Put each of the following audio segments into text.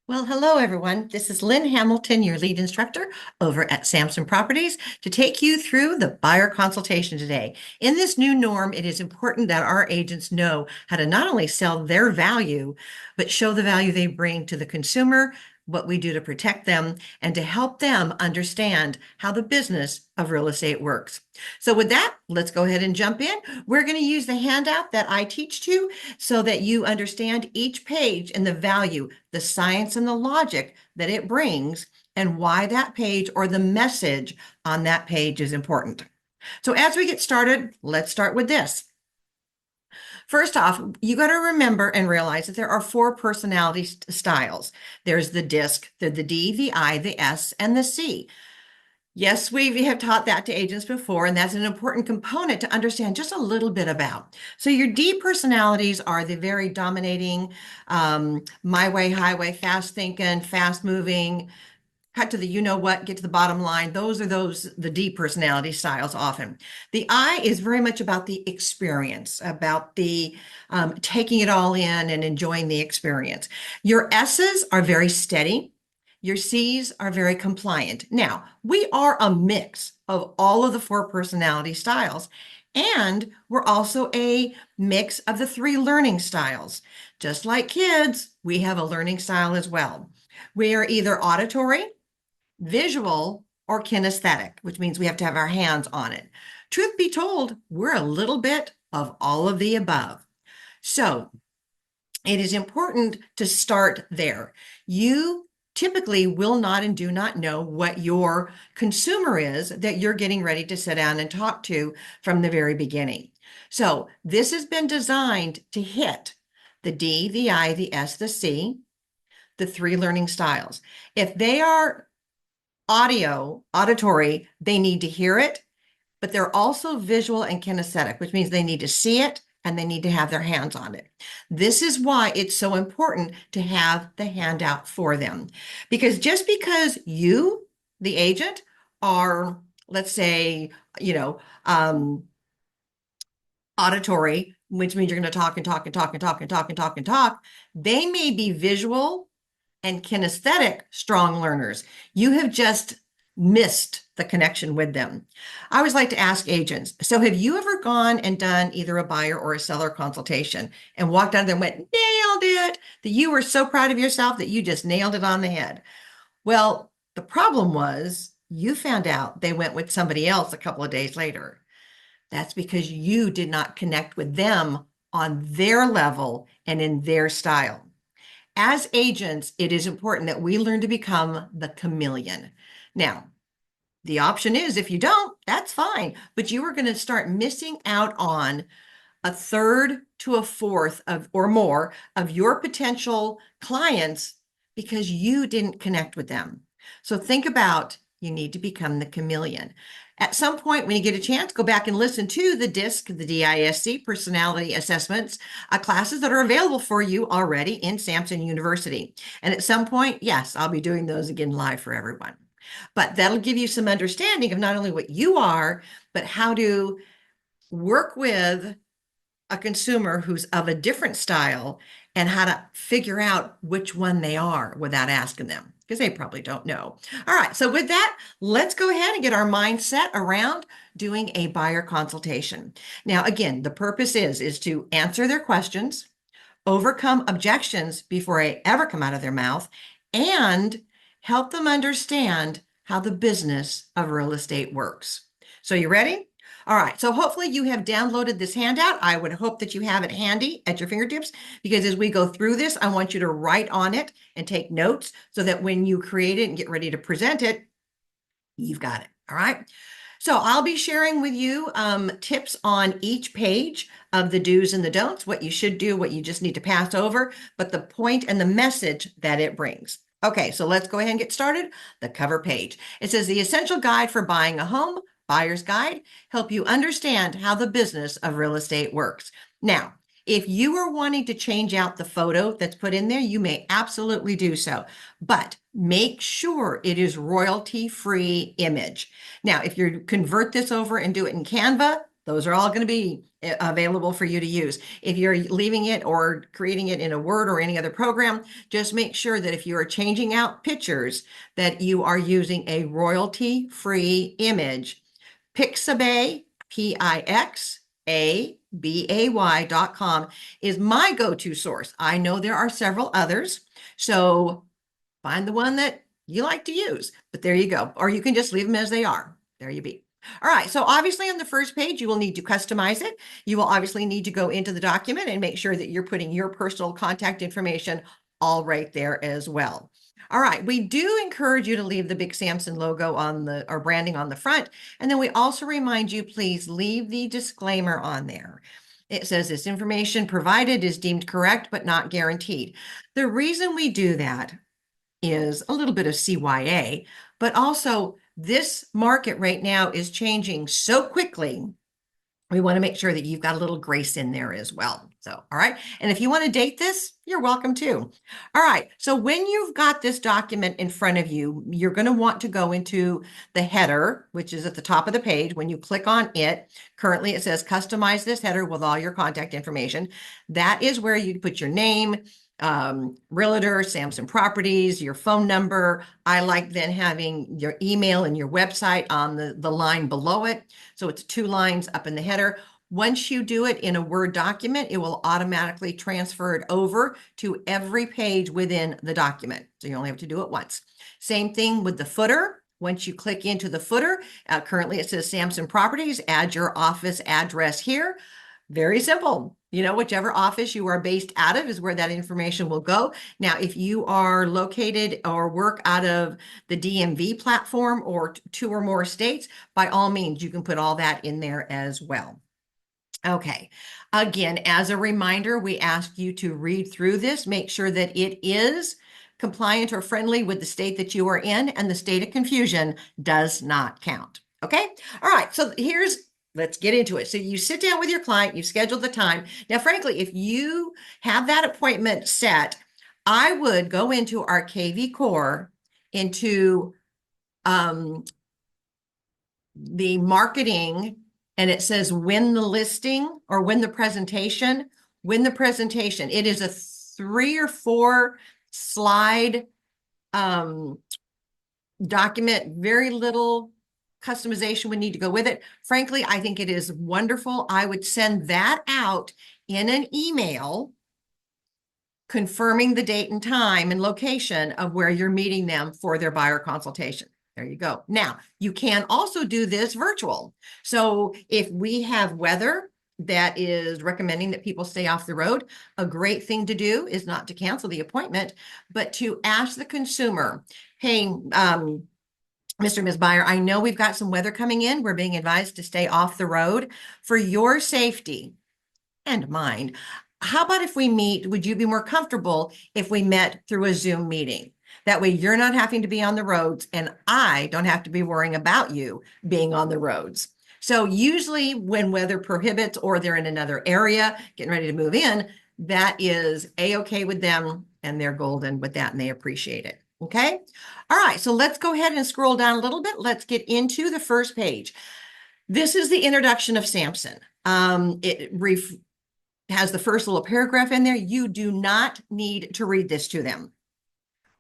Well, hello everyone. This is Lynn Hamilton, your lead instructor over at Samson Properties, to take you through the buyer consultation today. In this new norm, it is important that our agents know how to not only sell their value, but show the value they bring to the consumer, what we do to protect them, and to help them understand how the business of real estate works. So with that, let's go ahead and jump in. We're going to use the handout that I teach to so that you understand each page and the value, the science and the logic that it brings, and why that page or the message on that page is important. So as we get started, let's start with this. First off, you got to remember and realize that there are four personality styles. There's the DISC, the D, the I, the S, and the C. Yes, we have taught that to agents before, and that's an important component to understand just a little bit about. So your D personalities are the very dominating, my way, highway, fast thinking, fast moving, cut to the you know what, get to the bottom line. Those are the D personality styles often. The I is very much about the experience, about the taking it all in and enjoying the experience. Your S's are very steady. Your C's are very compliant. Now, we are a mix of all of the four personality styles, and we're also a mix of the three learning styles. Just like kids, we have a learning style as well. We are either auditory, visual, or kinesthetic, which means we have to have our hands on it. Truth be told, we're a little bit of all of the above. So it is important to start there. You typically will not and do not know what your consumer is that you're getting ready to sit down and talk to from the very beginning. So this has been designed to hit the D, the I, the S, the C, the three learning styles. If they are auditory, they need to hear it, but they're also visual and kinesthetic, which means they need to see it and they need to have their hands on it. This is why it's so important to have the handout for them. Because just because you, the agent, are, let's say, auditory, which means you're going to talk and talk and talk and talk and talk and talk and talk, they may be visual and kinesthetic strong learners. You have just missed the connection with them. I always like to ask agents, so have you ever gone and done either a buyer or a seller consultation and walked out of there and went, nailed it, that you were so proud of yourself that you just nailed it on the head? Well, the problem was you found out they went with somebody else a couple of days later. That's because you did not connect with them on their level and in their style. As agents, it is important that we learn to become the chameleon. Now, the option is if you don't, that's fine, but you are going to start missing out on a third to a fourth of or more of your potential clients because you didn't connect with them. So think about you need to become the chameleon. At some point, when you get a chance, go back and listen to the DISC, the DISC personality assessments classes that are available for you already in Samson University. And at some point, yes, I'll be doing those again live for everyone. But that'll give you some understanding of not only what you are, but how to work with a consumer who's of a different style and how to figure out which one they are without asking them, because they probably don't know. All right, so with that, let's go ahead and get our mindset around doing a buyer consultation. Now, again, the purpose is to answer their questions, overcome objections before they ever come out of their mouth, and help them understand how the business of real estate works. So you ready? All right, so hopefully you have downloaded this handout. I would hope that you have it handy at your fingertips, because as we go through this, I want you to write on it and take notes so that when you create it and get ready to present it, you've got it. All right. So I'll be sharing with you tips on each page of the do's and the don'ts, what you should do, what you just need to pass over, but the point and the message that it brings. Okay, so let's go ahead and get started. The cover page. It says the essential guide for buying a home, buyer's guide, help you understand how the business of real estate works. Now, if you are wanting to change out the photo that's put in there, you may absolutely do so, but make sure it is royalty-free image. Now, if you convert this over and do it in Canva, Those are all going to be available for you to use. If you're leaving it or creating it in a Word or any other program, just make sure that if you are changing out pictures, that you are using a royalty-free image. Pixabay, Pixabay.com is my go-to source. I know there are several others, so find the one that you like to use, but there you go. Or you can just leave them as they are. There you be. All right, so obviously on the first page, you will need to customize it. You will obviously need to go into the document and make sure that you're putting your personal contact information all right there as well. All right, we do encourage you to leave the Big Samson logo on the, or branding on the front. And then we also remind you, please leave the disclaimer on there. It says this information provided is deemed correct, but not guaranteed. The reason we do that is a little bit of CYA, but also this market right now is changing so quickly. We want to make sure that you've got a little grace in there as well. So, all right. And if you want to date this, you're welcome to. All right. So when you've got this document in front of you, you're going to want to go into the header, which is at the top of the page. When you click on it, currently it says customize this header with all your contact information. That is where you put your name, realtor, Samson Properties, your phone number. I like then having your email and your website on the line below it. So it's 2 lines up in the header. Once you do it in a Word document, it will automatically transfer it over to every page within the document. So you only have to do it once. Same thing with the footer. Once you click into the footer, currently it says Samson Properties, add your office address here. Very simple. You know, whichever office you are based out of is where that information will go. Now, if you are located or work out of the DMV platform or 2 or more states, by all means, you can put all that in there as well. Okay. Again, as a reminder, we ask you to read through this, make sure that it is compliant or friendly with the state that you are in, and the state of confusion does not count. Okay. All right. So let's get into it. So you sit down with your client, you schedule the time. Now, frankly, if you have that appointment set, I would go into our KV Core, into the marketing, and it says win the listing or win the presentation. Win the presentation. It is a 3 or 4 slide document, very little customization would need to go with it. Frankly, I think it is wonderful. I would send that out in an email confirming the date and time and location of where you're meeting them for their buyer consultation. There you go. Now, you can also do this virtual. So if we have weather that is recommending that people stay off the road, a great thing to do is not to cancel the appointment, but to ask the consumer, hey, Mr. and Ms. Buyer, I know we've got some weather coming in. We're being advised to stay off the road. For your safety and mine, how about if we meet, would you be more comfortable if we met through a Zoom meeting? That way you're not having to be on the roads and I don't have to be worrying about you being on the roads. So usually when weather prohibits or they're in another area, getting ready to move in, that is A-okay with them and they're golden with that and they appreciate it. Okay. All right. So let's go ahead and scroll down a little bit. Let's get into the first page. This is the introduction of Samson. It has the first little paragraph in there. You do not need to read this to them.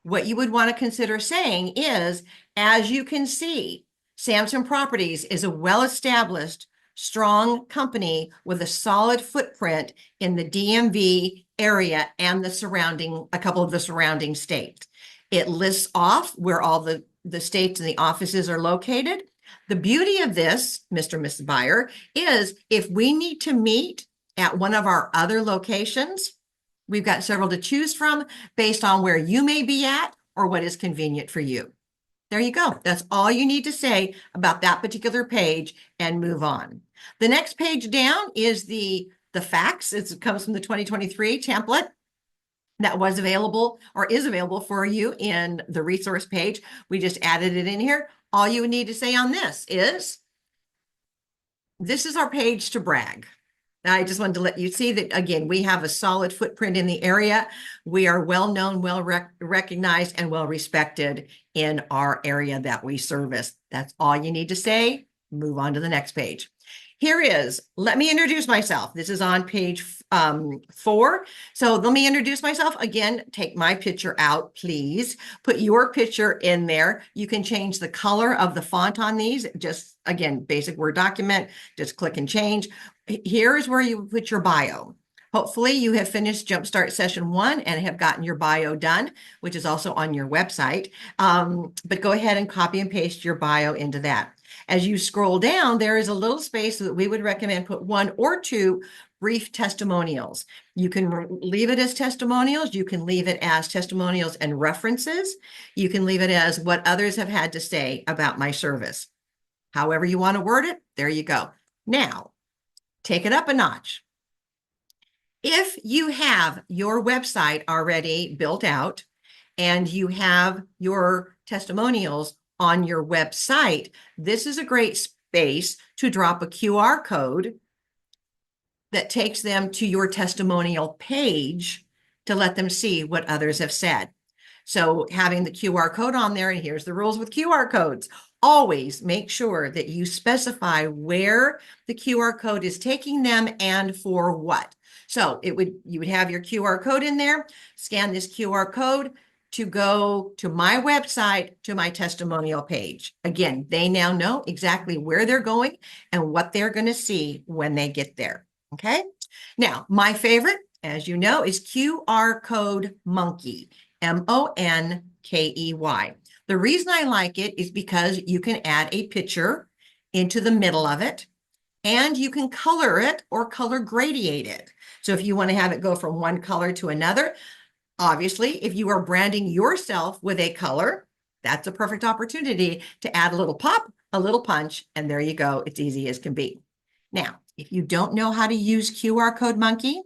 What you would want to consider saying is, as you can see, Samson Properties is a well-established, strong company with a solid footprint in the DMV area and a couple of the surrounding states. It lists off where all the states and the offices are located. The beauty of this, Mr. and Mrs. Buyer, is if we need to meet at one of our other locations, we've got several to choose from based on where you may be at or what is convenient for you. There you go. That's all you need to say about that particular page and move on. The next page down is the facts. It comes from the 2023 template that was available or is available for you in the resource page. We just added it in here. All you need to say on this is our page to brag. I just wanted to let you see that, again, we have a solid footprint in the area. We are well-known, well-recognized, and well-respected in our area that we service. That's all you need to say. Move on to the next page. here is, let me introduce myself. This is on page 4. So let me introduce myself. Again, take my picture out, please. Put your picture in there. You can change the color of the font on these. Just, again, basic Word document. Just click and change. Here's where you put your bio. Hopefully you have finished Jumpstart Session 1 and have gotten your bio done, which is also on your website. But go ahead and copy and paste your bio into that. As you scroll down, there is a little space that we would recommend put 1 or 2 brief testimonials. You can leave it as testimonials. You can leave it as testimonials and references. You can leave it as what others have had to say about my service. However you want to word it, there you go. Now, take it up a notch. If you have your website already built out and you have your testimonials on your website, this is a great space to drop a QR code that takes them to your testimonial page to let them see what others have said. So having the QR code on there, and here's the rules with QR codes. Always make sure that you specify where the QR code is taking them and for what. So you would have your QR code in there, scan this QR code to go to my website, to my testimonial page. Again, they now know exactly where they're going and what they're going to see when they get there. Okay. Now, my favorite, as you know, is QR Code Monkey, MONKEY. The reason I like it is because you can add a picture into the middle of it, and you can color it or color gradiate it. So if you want to have it go from one color to another, obviously, if you are branding yourself with a color, that's a perfect opportunity to add a little pop, a little punch, and there you go. It's easy as can be. Now, if you don't know how to use QR Code Monkey,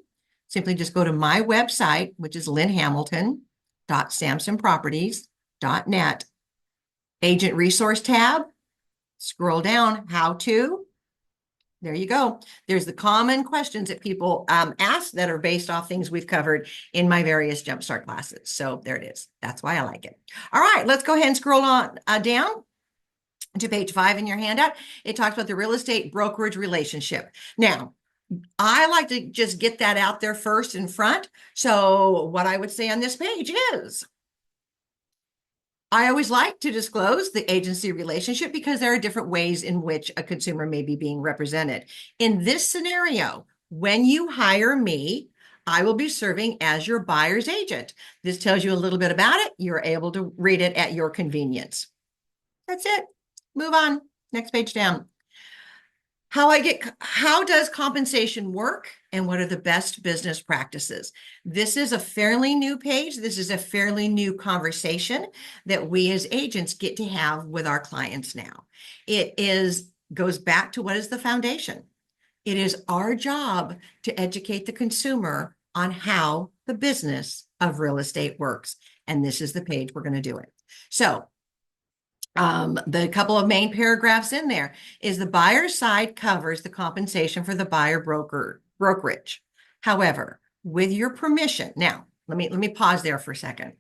simply just go to my website, which is lynnhamilton.samsonproperties.net, Agent Resource tab, scroll down, How To. There you go. There's the common questions that people ask that are based off things we've covered in my various Jumpstart classes. So there it is. That's why I like it. All right, let's go ahead and scroll on down to page 5 in your handout. It talks about the real estate brokerage relationship. Now, I like to just get that out there first in front. So what I would say on this page is, I always like to disclose the agency relationship because there are different ways in which a consumer may be being represented. In this scenario, when you hire me, I will be serving as your buyer's agent. This tells you a little bit about it. You're able to read it at your convenience. That's it. Move on. Next page down. How does compensation work and what are the best business practices? This is a fairly new page. This is a fairly new conversation that we as agents get to have with our clients now. Goes back to what is the foundation. It is our job to educate the consumer on how the business of real estate works. And this is the page we're going to do it. So the couple of main paragraphs in there is the buyer's side covers the compensation for the buyer brokerage. However, with your permission, now let me pause there for a second.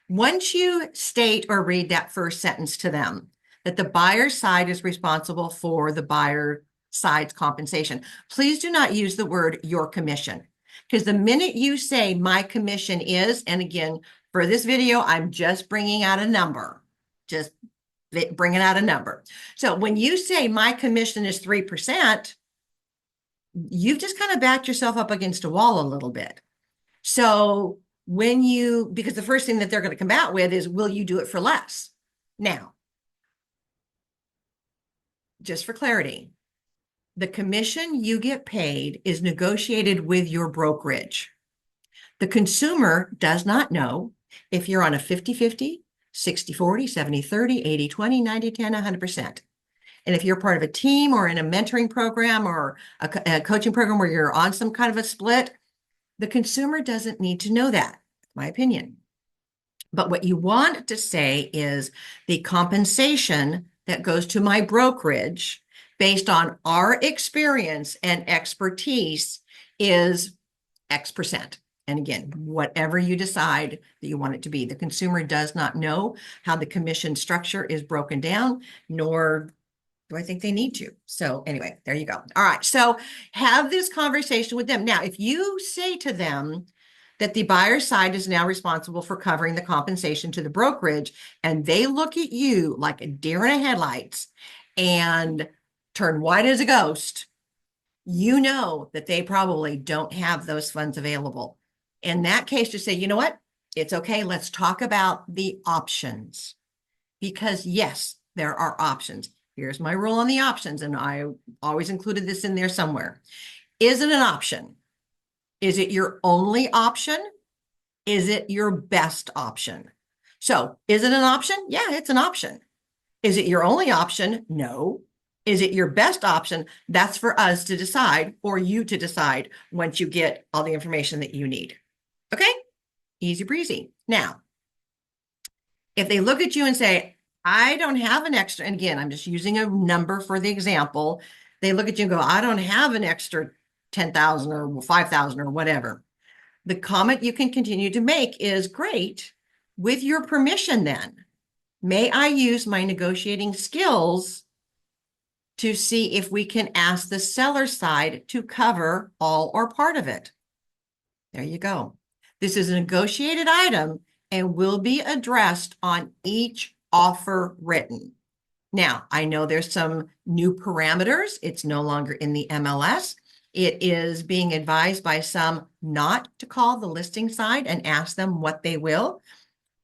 Once you state or read that first sentence to them, that the buyer's side is responsible for the buyer side's compensation, please do not use the word your commission. Because the minute you say my commission is, and again, for this video, I'm just bringing out a number, just bringing out a number. So when you say my commission is 3%, you've just kind of backed yourself up against a wall a little bit. So because the first thing that they're going to come out with is, will you do it for less? Now, just for clarity, the commission you get paid is negotiated with your brokerage. The consumer does not know if you're on a 50-50, 60-40, 70-30, 80-20, 90-10, 100%. And if you're part of a team or in a mentoring program or a coaching program where you're on some kind of a split, the consumer doesn't need to know that, my opinion. But what you want to say is the compensation that goes to my brokerage based on our experience and expertise is X%. And again, whatever you decide that you want it to be, the consumer does not know how the commission structure is broken down, nor Do I think they need to? So anyway, there you go. All right. So have this conversation with them. Now, if you say to them that the buyer side is now responsible for covering the compensation to the brokerage, and they look at you like a deer in the headlights and turn white as a ghost, you know that they probably don't have those funds available. In that case, just say, you know what? It's okay. Let's talk about the options. Because yes, there are options. Here's my rule on the options, and I always included this in there somewhere. Is it an option? Is it your only option? Is it your best option? So is it an option? Yeah, it's an option. Is it your only option? No. Is it your best option? That's for us to decide, or you to decide once you get all the information that you need. Okay? Easy breezy. Now, if they look at you and say, I don't have an extra, and again, I'm just using a number for the example. They look at you and go, I don't have an extra 10,000 or 5,000 or whatever. The comment you can continue to make is, great. With your permission, then, may I use my negotiating skills to see if we can ask the seller side to cover all or part of it? There you go. This is a negotiated item and will be addressed on each offer written. Now, I know there's some new parameters. It's no longer in the MLS. It is being advised by some not to call the listing side and ask them what they will.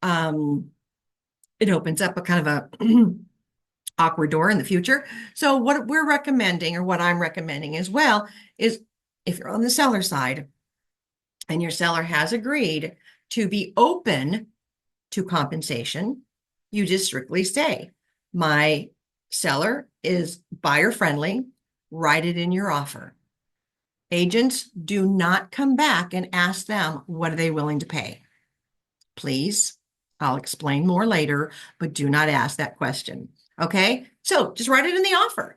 It opens up a kind of a awkward door in the future. So what we're recommending, or what I'm recommending as well, is if you're on the seller side and your seller has agreed to be open to compensation, you just strictly say, my seller is buyer friendly, write it in your offer. Agents, do not come back and ask them, what are they willing to pay? Please, I'll explain more later, but do not ask that question. Okay, so just write it in the offer.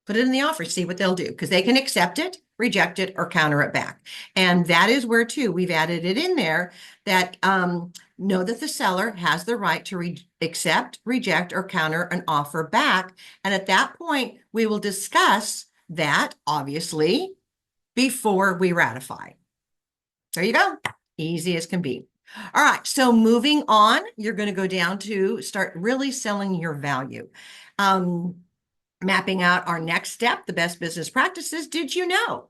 Put it in the offer, see what they'll do, because they can accept it, reject it, or counter it back. And that is where, too, we've added it in there that know that the seller has the right to accept, reject, or counter an offer back. And at that point, we will discuss that, obviously, before we ratify. There you go. Easy as can be. All right, so moving on, you're going to go down to start really selling your value. Mapping out our next step, the best business practices. Did you know?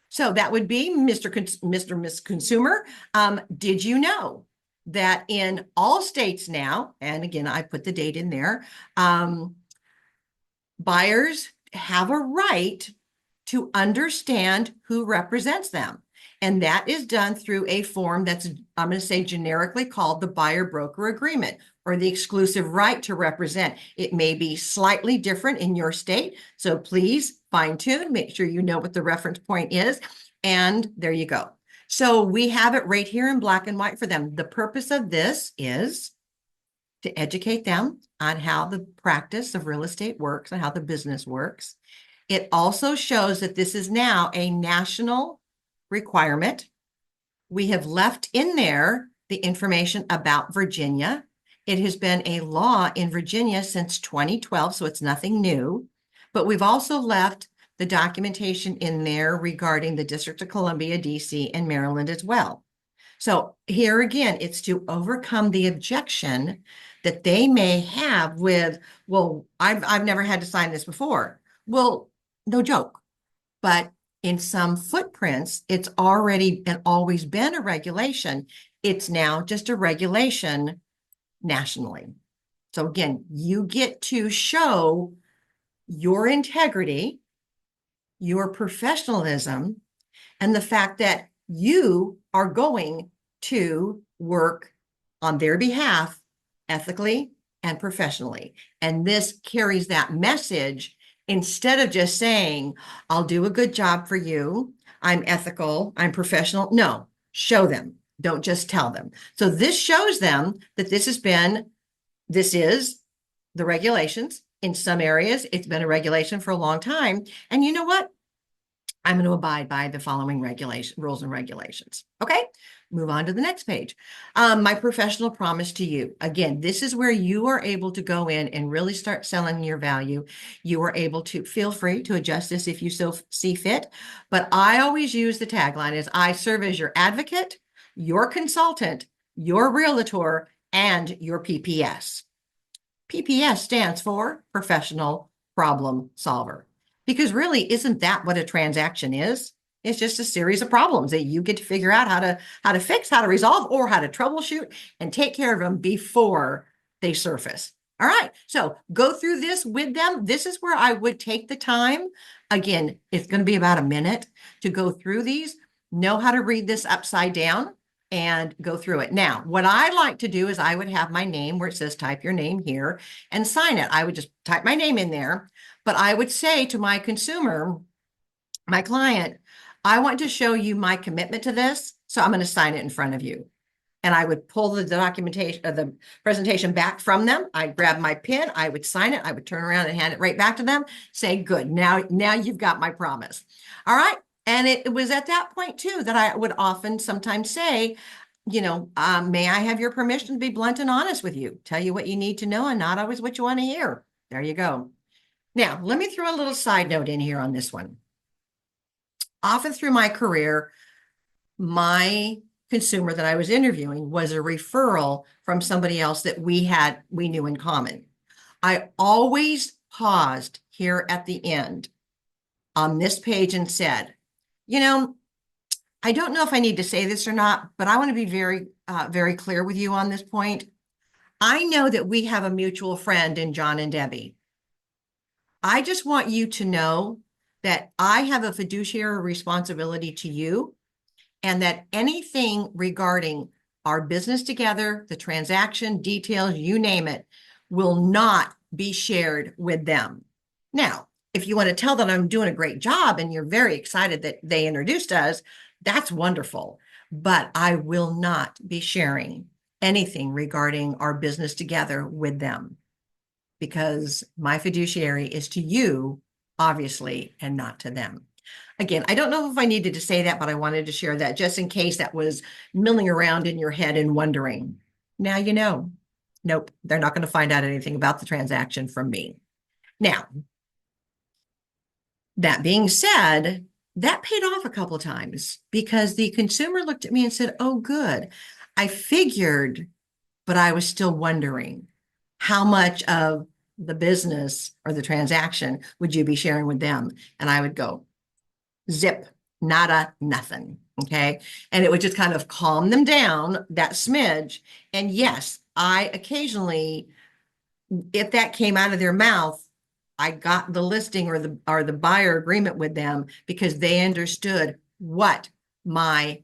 So that would be Miss Consumer. Did you know that in all states now, and again, I put the date in there, buyers have a right to understand who represents them. And that is done through a form that's, I'm going to say, generically called the buyer broker agreement, or the exclusive right to represent. It may be slightly different in your state. So please fine tune, make sure you know what the reference point is. And there you go. So we have it right here in black and white for them. The purpose of this is to educate them on how the practice of real estate works and how the business works. It also shows that this is now a national requirement. We have left in there the information about Virginia. It has been a law in Virginia since 2012, so it's nothing new. But we've also left the documentation in there regarding the District of Columbia, DC, and Maryland as well. So here again, it's to overcome the objection that they may have with, well, I've never had to sign this before. Well, no joke. But in some footprints, it's already and always been a regulation. It's now just a regulation nationally. So again, you get to show your integrity, your professionalism, and the fact that you are going to work on their behalf ethically and professionally. And this carries that message instead of just saying, I'll do a good job for you. I'm ethical. I'm professional. No, show them. Don't just tell them. So this shows them that this is the regulations. In some areas, it's been a regulation for a long time. And you know what? I'm going to abide by the following rules and regulations. Okay, move on to the next page. My professional promise to you. Again, this is where you are able to go in and really start selling your value. You are able to feel free to adjust this if you so see fit. But I always use the tagline is I serve as your advocate, your consultant, your realtor, and your PPS. PPS stands for professional problem solver. Because really, isn't that what a transaction is? It's just a series of problems that you get to figure out how to fix, how to resolve, or how to troubleshoot and take care of them before they surface. All right, so go through this with them. This is where I would take the time. Again, it's going to be about a minute to go through these, know how to read this upside down and go through it. Now, what I like to do is I would have my name where it says type your name here and sign it. I would just type my name in there, but I would say to my consumer, my client, I want to show you my commitment to this, so I'm going to sign it in front of you. And I would pull the documentation, the presentation back from them. I'd grab my pen, I would sign it, I would turn around and hand it right back to them, say, good, now you've got my promise. All right. And it was at that point too that I would often sometimes say, may I have your permission to be blunt and honest with you, tell you what you need to know and not always what you want to hear. There you go. Now, let me throw a little side note in here on this one. Often through my career, my consumer that I was interviewing was a referral from somebody else that we knew in common. I always paused here at the end on this page and said, I don't know if I need to say this or not, but I want to be very, very clear with you on this point. I know that we have a mutual friend in John and Debbie. I just want you to know that I have a fiduciary responsibility to you, and that anything regarding our business together, the transaction details, you name it, will not be shared with them. Now, if you want to tell them I'm doing a great job and you're very excited that they introduced us, that's wonderful. But I will not be sharing anything regarding our business together with them, because my fiduciary is to you, obviously, and not to them. Again, I don't know if I needed to say that, but I wanted to share that just in case that was milling around in your head and wondering. Now you know. Nope, they're not going to find out anything about the transaction from me. Now, that being said, that paid off a couple of times because the consumer looked at me and said, oh, good. I figured, but I was still wondering how much of the business or the transaction would you be sharing with them? And I would go, zip, nada, nothing. Okay. And it would just kind of calm them down that smidge. And yes, I occasionally, if that came out of their mouth, I got the listing or the buyer agreement with them because they understood what my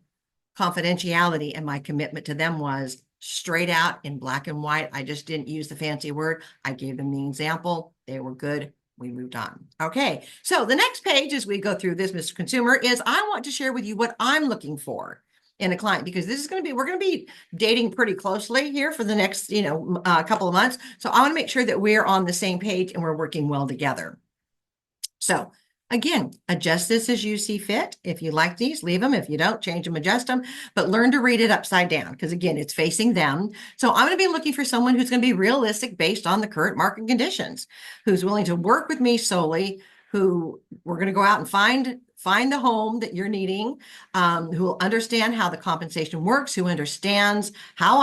confidentiality and my commitment to them was, straight out in black and white. I just didn't use the fancy word. I gave them the example. They were good. We moved on. Okay. So the next page as we go through this, Mr. Consumer, is I want to share with you what I'm looking for in a client, because this is going to be, we're going to be dating pretty closely here for the next, couple of months. So I want to make sure that we're on the same page and we're working well together. So again, adjust this as you see fit. If you like these, leave them. If you don't, change them, adjust them, but learn to read it upside down because, again, it's facing them. So I'm going to be looking for someone who's going to be realistic based on the current market conditions, who's willing to work with me solely, who we're going to go out and find the home that you're needing, who will understand how the compensation works, who understands how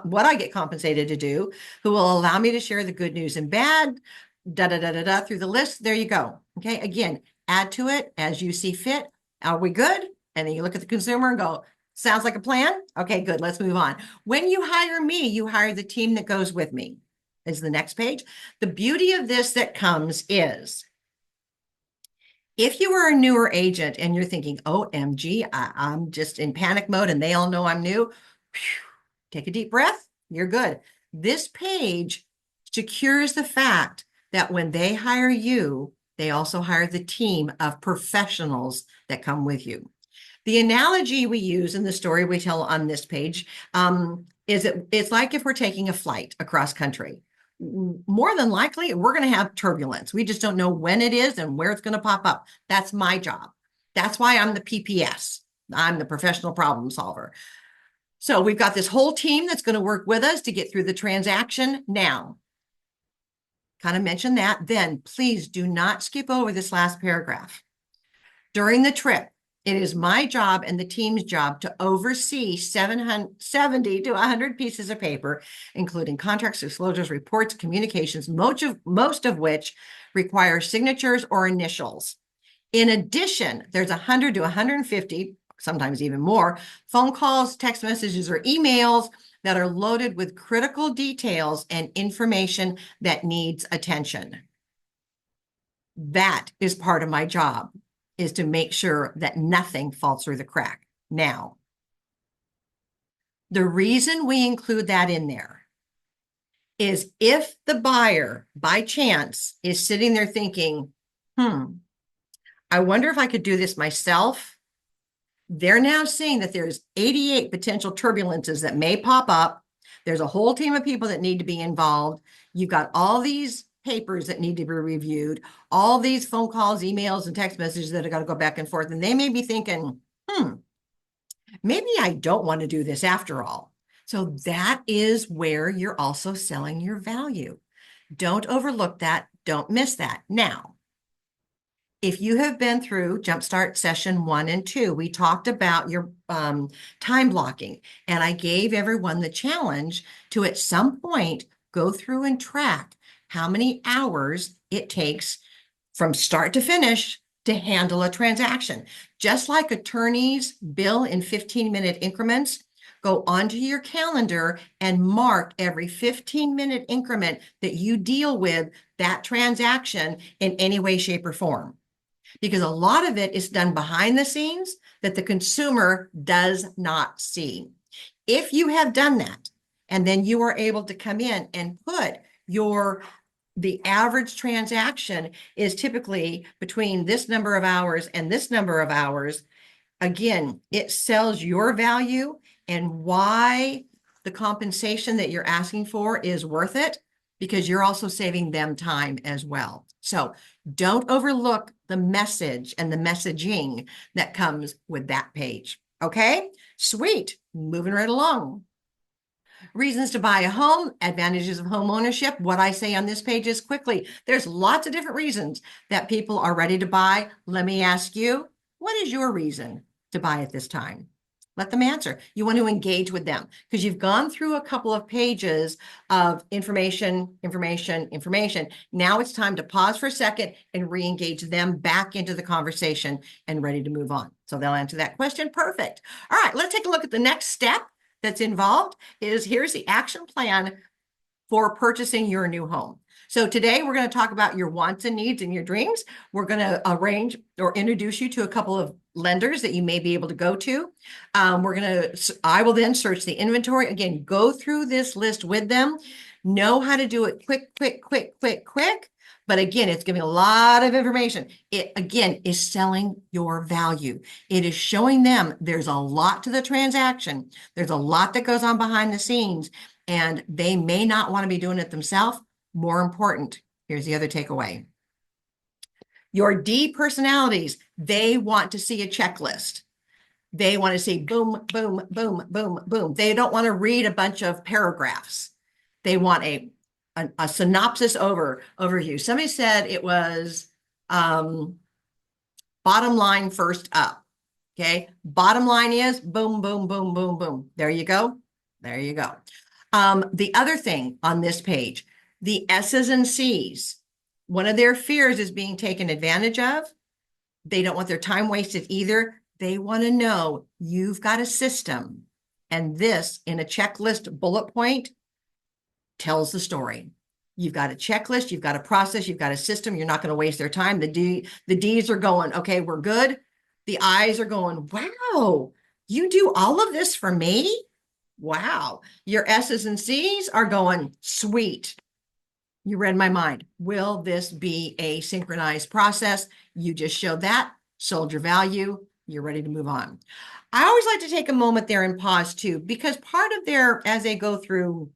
what I get compensated to do, who will allow me to share the good news and bad, through the list. There you go. Okay. Again, add to it as you see fit. Are we good? And then you look at the consumer and go, sounds like a plan. Okay, good. Let's move on. When you hire me, you hire the team that goes with me. Is the next page. The beauty of this that comes is, if you are a newer agent and you're thinking, OMG, I'm just in panic mode and they all know I'm new, take a deep breath. You're good. This page secures the fact that when they hire you, they also hire the team of professionals that come with you. The analogy we use in the story we tell on this page is it's like if we're taking a flight across country. More than likely, we're going to have turbulence. We just don't know when it is and where it's going to pop up. That's my job. That's why I'm the PPS. I'm the professional problem solver. So we've got this whole team that's going to work with us to get through the transaction now. Kind of mention that. Then please do not skip over this last paragraph. During the trip, it is my job and the team's job to oversee 70 to 100 pieces of paper, including contracts, disclosures, reports, communications, most of which require signatures or initials. In addition, there's 100 to 150, sometimes even more, phone calls, text messages, or emails that are loaded with critical details and information that needs attention. That is part of my job, is to make sure that nothing falls through the crack. Now, the reason we include that in there is if the buyer, by chance, is sitting there thinking, I wonder if I could do this myself. They're now seeing that there's 88 potential turbulences that may pop up. There's a whole team of people that need to be involved. You've got all these papers that need to be reviewed, all these phone calls, emails, and text messages that are going to go back and forth. And they may be thinking, maybe I don't want to do this after all. So that is where you're also selling your value. Don't overlook that. Don't miss that. Now, if you have been through Jumpstart session 1 and 2, we talked about your time blocking, and I gave everyone the challenge to at some point go through and track how many hours it takes from start to finish to handle a transaction. Just like attorneys bill in 15-minute increments, go onto your calendar and mark every 15-minute increment that you deal with that transaction in any way, shape, or form. Because a lot of it is done behind the scenes that the consumer does not see. If you have done that, and then you are able to come in and put the average transaction is typically between this number of hours and this number of hours, again, it sells your value and why the compensation that you're asking for is worth it, because you're also saving them time as well. So don't overlook the message and the messaging that comes with that page. Okay, sweet. Moving right along. Reasons to buy a home, advantages of home ownership. What I say on this page is quickly. There's lots of different reasons that people are ready to buy. Let me ask you, what is your reason to buy at this time? Let them answer. You want to engage with them because you've gone through a couple of pages of information. Now it's time to pause for a second and re-engage them back into the conversation and ready to move on. So they'll answer that question. Perfect. All right, let's take a look at the next step that's involved. Here's the action plan for purchasing your new home. So today we're going to talk about your wants and needs and your dreams. We're going to arrange or introduce you to a couple of lenders that you may be able to go to. I will then search the inventory. Again, go through this list with them. Know how to do it quick. But again, it's giving a lot of information. It, again, is selling your value. It is showing them there's a lot to the transaction. There's a lot that goes on behind the scenes, and they may not want to be doing it themselves. More important, here's the other takeaway. Your D personalities, they want to see a checklist. They want to see boom, boom, boom, boom, boom. They don't want to read a bunch of paragraphs. They want a synopsis overview. Somebody said it was bottom line first up. Okay. Bottom line is boom, boom, boom, boom, boom. There you go. There you go. The other thing on this page, the S's and C's, one of their fears is being taken advantage of. They don't want their time wasted either. They want to know you've got a system, and this in a checklist bullet point tells the story. You've got a checklist, you've got a process, you've got a system. You're not going to waste their time. The D's are going, okay, we're good. The I's are going, wow, you do all of this for me? Wow. Your S's and C's are going, sweet. You read my mind. Will this be a synchronized process? You just showed that, sold your value. You're ready to move on. I always like to take a moment there and pause too, because part of as they go through,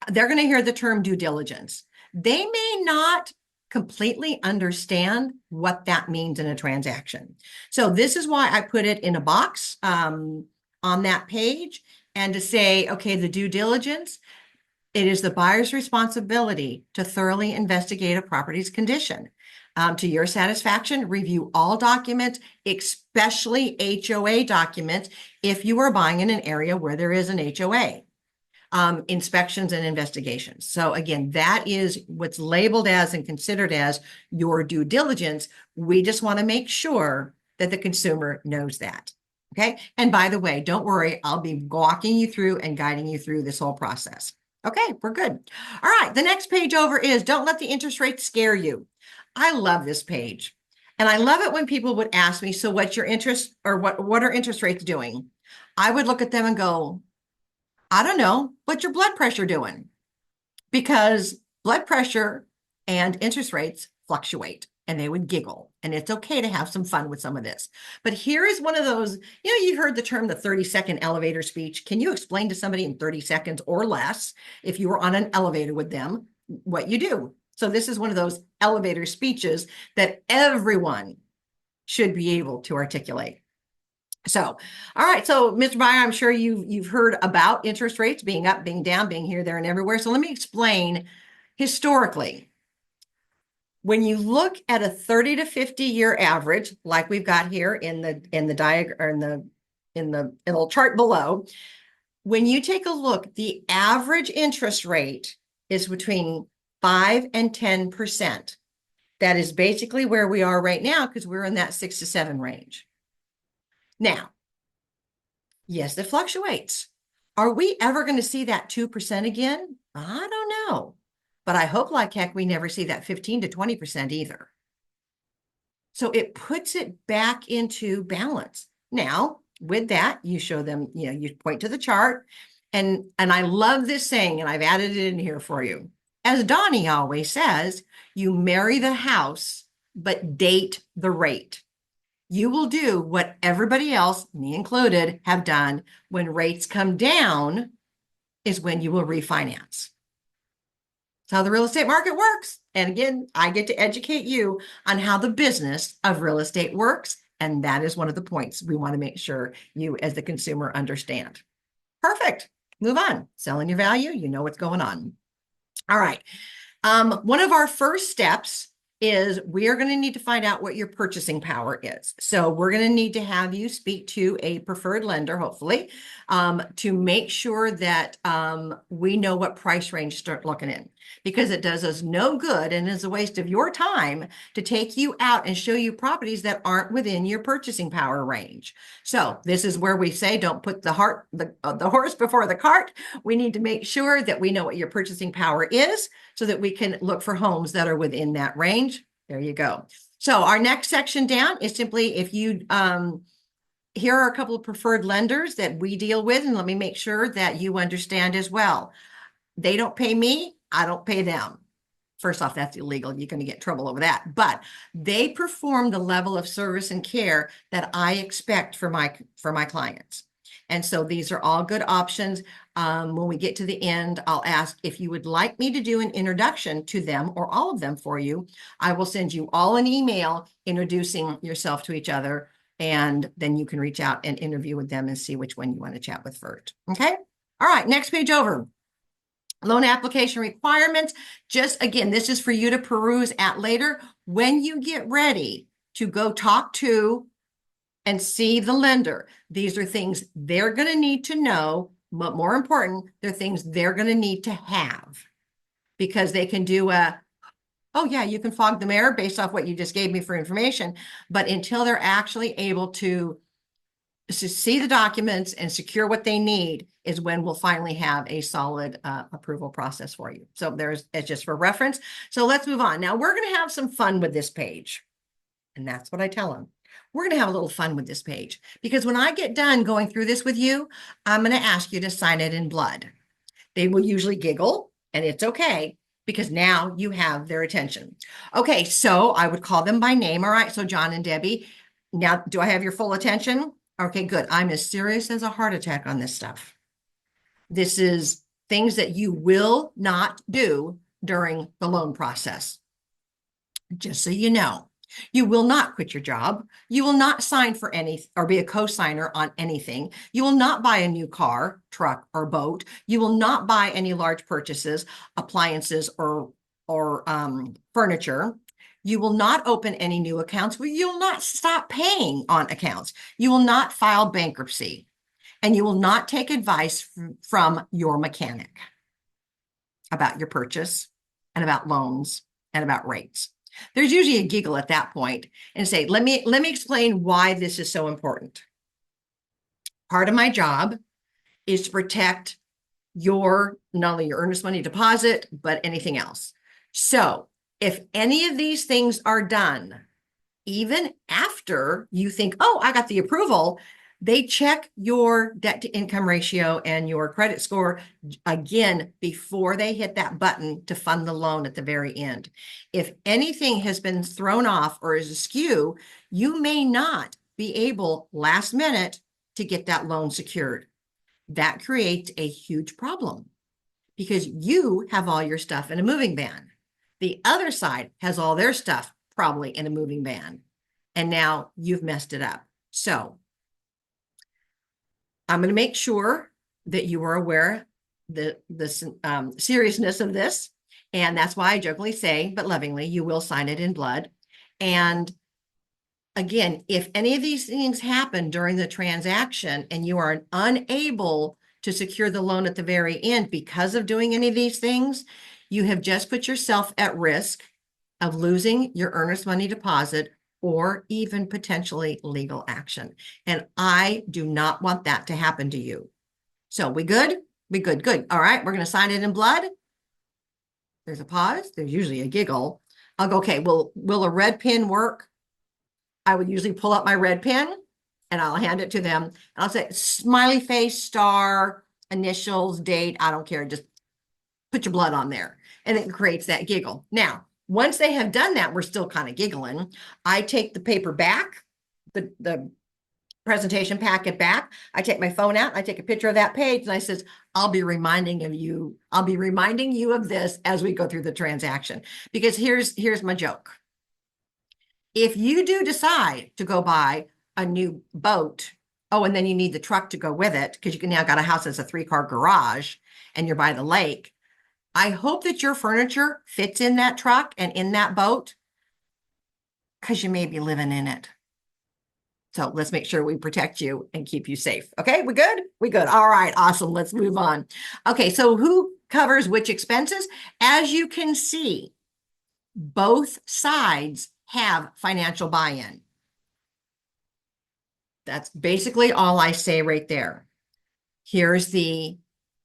they're going to hear the term due diligence. They may not completely understand what that means in a transaction. So this is why I put it in a box on that page, and to say, okay, the due diligence, it is the buyer's responsibility to thoroughly investigate a property's condition. To your satisfaction, review all documents, especially HOA documents, if you are buying in an area where there is an HOA. Inspections and investigations. So again, that is what's labeled as and considered as your due diligence. We just want to make sure that the consumer knows that. Okay. And by the way, don't worry, I'll be walking you through and guiding you through this whole process. Okay, we're good. All right, the next page over is don't let the interest rate scare you. I love this page. And I love it when people would ask me, so what's your interest, or what are interest rates doing? I would look at them and go, I don't know, what's your blood pressure doing? Because blood pressure and interest rates fluctuate, and they would giggle. And it's okay to have some fun with some of this. But here is one of those, you've heard the term the 30-second elevator speech. Can you explain to somebody in 30 seconds or less, if you were on an elevator with them, what you do? So this is one of those elevator speeches that everyone should be able to articulate. So, all right. So, Mr. Buyer, I'm sure you've heard about interest rates being up, being down, being here, there, and everywhere. So let me explain historically. When you look at a 30 to 50 year average, like we've got here in the diagram, or in the little chart below, when you take a look, the average interest rate is between 5 and 10%. That is basically where we are right now, because we're in that 6 to 7 range. Now, yes, it fluctuates. Are we ever going to see that 2% again? I don't know. But I hope like heck we never see that 15 to 20% either. So it puts it back into balance. Now, with that, you show them, you point to the chart. And I love this saying, and I've added it in here for you. As Donnie always says, you marry the house, but date the rate. You will do what everybody else, me included, have done. When rates come down is when you will refinance. That's how the real estate market works. And again, I get to educate you on how the business of real estate works. And that is one of the points we want to make sure you as the consumer understand. Perfect. Move on. Selling your value. You know what's going on. All right. One of our first steps is we are going to need to find out what your purchasing power is. So we're going to need to have you speak to a preferred lender, hopefully, to make sure that we know what price range to start looking in, because it does us no good and is a waste of your time to take you out and show you properties that aren't within your purchasing power range. So this is where we say, don't put the horse before the cart. We need to make sure that we know what your purchasing power is, so that we can look for homes that are within that range. There you go. So our next section down is simply, if you, here are a couple of preferred lenders that we deal with, and let me make sure that you understand as well. They don't pay me, I don't pay them. First off, that's illegal. You're going to get in trouble over that. But they perform the level of service and care that I expect for my clients. And so these are all good options. When we get to the end, I'll ask if you would like me to do an introduction to them or all of them for you. I will send you all an email introducing yourself to each other, and then you can reach out and interview with them and see which one you want to chat with first. Okay. All right. Next page over. Loan application requirements. Just again, this is for you to peruse at later. When you get ready to go talk to and see the lender, these are things they're going to need to know, but more important, they're things they're going to need to have, because they can do oh yeah, you can fog the mirror based off what you just gave me for information, but until they're actually able to see the documents and secure what they need is when we'll finally have a solid approval process for you. So it's just for reference. So let's move on. Now we're going to have some fun with this page. And that's what I tell them. We're going to have a little fun with this page, because when I get done going through this with you, I'm going to ask you to sign it in blood. They will usually giggle, and it's okay, because now you have their attention. Okay, so I would call them by name. All right, so John and Debbie. Now, do I have your full attention? Okay, good. I'm as serious as a heart attack on this stuff. This is things that you will not do during the loan process. just so you know. You will not quit your job. You will not sign for any or be a co-signer on anything. You will not buy a new car, truck, or boat. You will not buy any large purchases, appliances, or furniture. You will not open any new accounts. You will not stop paying on accounts. You will not file bankruptcy, and you will not take advice from your mechanic about your purchase and about loans and about rates. There's usually a giggle at that point and say, let me explain why this is so important. Part of my job is to protect your, not only your earnest money deposit, but anything else. So if any of these things are done, even after you think, oh, I got the approval, they check your debt to income ratio and your credit score again before they hit that button to fund the loan at the very end. If anything has been thrown off or is askew, you may not be able last minute to get that loan secured. That creates a huge problem because you have all your stuff in a moving van. The other side has all their stuff probably in a moving van. And now you've messed it up. So I'm going to make sure that you are aware the seriousness of this. And that's why I jokingly say, but lovingly, you will sign it in blood. And again, if any of these things happen during the transaction and you are unable to secure the loan at the very end because of doing any of these things, you have just put yourself at risk of losing your earnest money deposit or even potentially legal action. And I do not want that to happen to you. So we good? We good, good. All right, we're going to sign it in blood. There's a pause. There's usually a giggle. I'll go, okay, will a red pen work? I would usually pull up my red pen and I'll hand it to them. And I'll say, smiley face, star, initials, date, I don't care. Just put your blood on there. And it creates that giggle. Now, once they have done that, we're still kind of giggling. I take the paper back, the presentation packet back. I take my phone out, I take a picture of that page, and I says, I'll be reminding you of this as we go through the transaction. Because here's my joke. If you do decide to go buy a new boat, oh, and then you need the truck to go with it, because you can now got a house that's a 3-car garage and you're by the lake. I hope that your furniture fits in that truck and in that boat because you may be living in it. So let's make sure we protect you and keep you safe. Okay, we good? We good. All right, awesome. Let's move on. Okay, so who covers which expenses? As you can see, both sides have financial buy-in. That's basically all I say right there. Here's the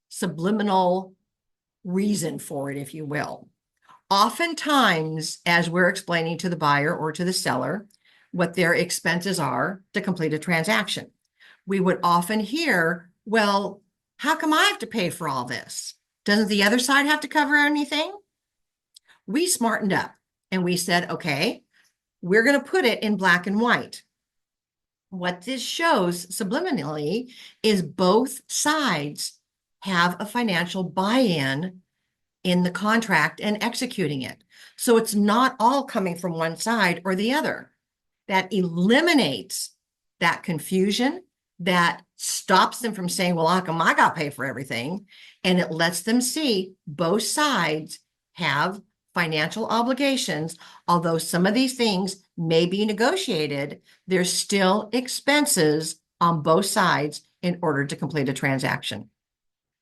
subliminal reason for it, if you will. Oftentimes, as we're explaining to the buyer or to the seller what their expenses are to complete a transaction, we would often hear, well, how come I have to pay for all this? Doesn't the other side have to cover anything? We smartened up and we said, okay, we're going to put it in black and white. What this shows subliminally is both sides have a financial buy-in in the contract and executing it. So it's not all coming from one side or the other. That eliminates that confusion, that stops them from saying, well, how come I got to pay for everything? And it lets them see both sides have financial obligations. Although some of these things may be negotiated, there's still expenses on both sides in order to complete a transaction.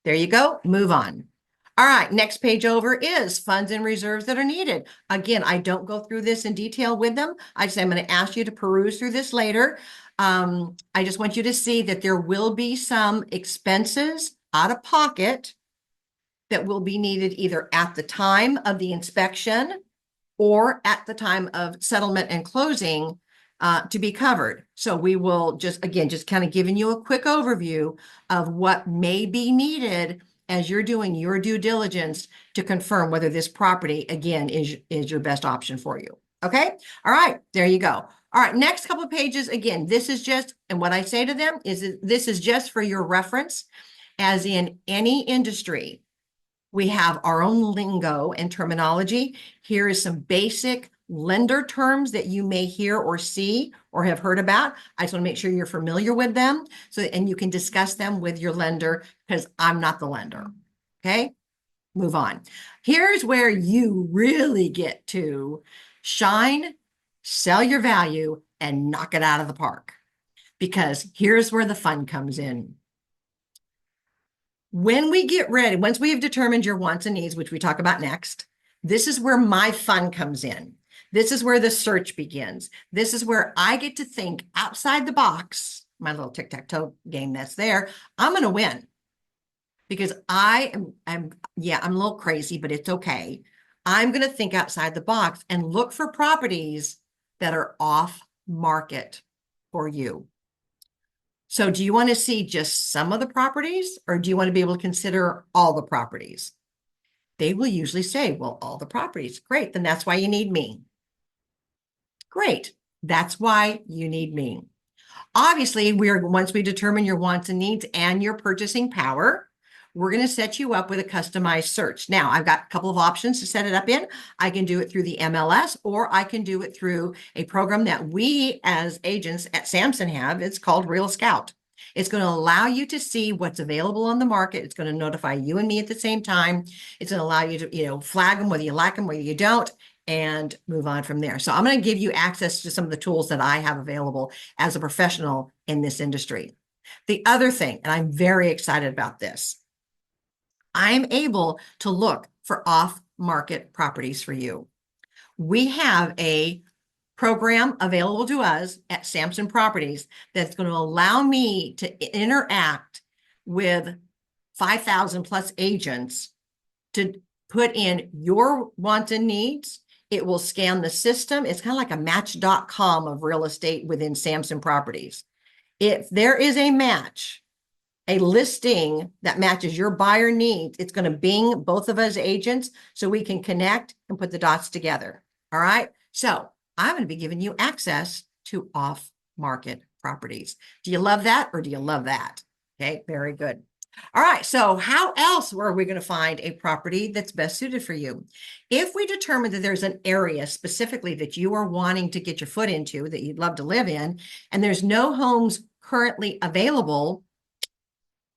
There you go. Move on. All right, next page over is funds and reserves that are needed. Again, I don't go through this in detail with them. I'm going to ask you to peruse through this later. I just want you to see that there will be some expenses out of pocket that will be needed either at the time of the inspection or at the time of settlement and closing to be covered. So we will just kind of giving you a quick overview of what may be needed as you're doing your due diligence to confirm whether this property, again, is your best option for you. Okay? All right, there you go. All right, next couple of pages. Again, this is just, and what I say to them is this is just for your reference. As in any industry, we have our own lingo and terminology. Here is some basic lender terms that you may hear or see or have heard about. I just want to make sure you're familiar with them and you can discuss them with your lender because I'm not the lender. Okay, move on. Here's where you really get to shine, sell your value, and knock it out of the park. Because here's where the fun comes in. When we get ready, once we have determined your wants and needs, which we talk about next, this is where my fun comes in. This is where the search begins. This is where I get to think outside the box, my little tic-tac-toe game that's there. I'm going to win because I'm a little crazy, but it's okay. I'm going to think outside the box and look for properties that are off market for you. So do you want to see just some of the properties or do you want to be able to consider all the properties? They will usually say, well, all the properties. Great. Then that's why you need me. Great. That's why you need me. Obviously, once we determine your wants and needs and your purchasing power, we're going to set you up with a customized search. Now, I've got a couple of options to set it up in. I can do it through the MLS, or I can do it through a program that we as agents at Samson have. It's called Real Scout. It's going to allow you to see what's available on the market. It's going to notify you and me at the same time. It's going to allow you to, flag them, whether you like them, whether you don't, and move on from there. So I'm going to give you access to some of the tools that I have available as a professional in this industry. The other thing, and I'm very excited about this, I'm able to look for off-market properties for you. We have a program available to us at Samson Properties that's going to allow me to interact with 5,000 plus agents to put in your wants and needs. It will scan the system. It's kind of like a match.com of real estate within Samson Properties. If there is a match, a listing that matches your buyer needs, it's going to bing both of us agents so we can connect and put the dots together. All right. So I'm going to be giving you access to off-market properties. Do you love that or do you love that? Okay, very good. All right, so how else are we going to find a property that's best suited for you? If we determine that there's an area specifically that you are wanting to get your foot into, that you'd love to live in, and there's no homes currently available,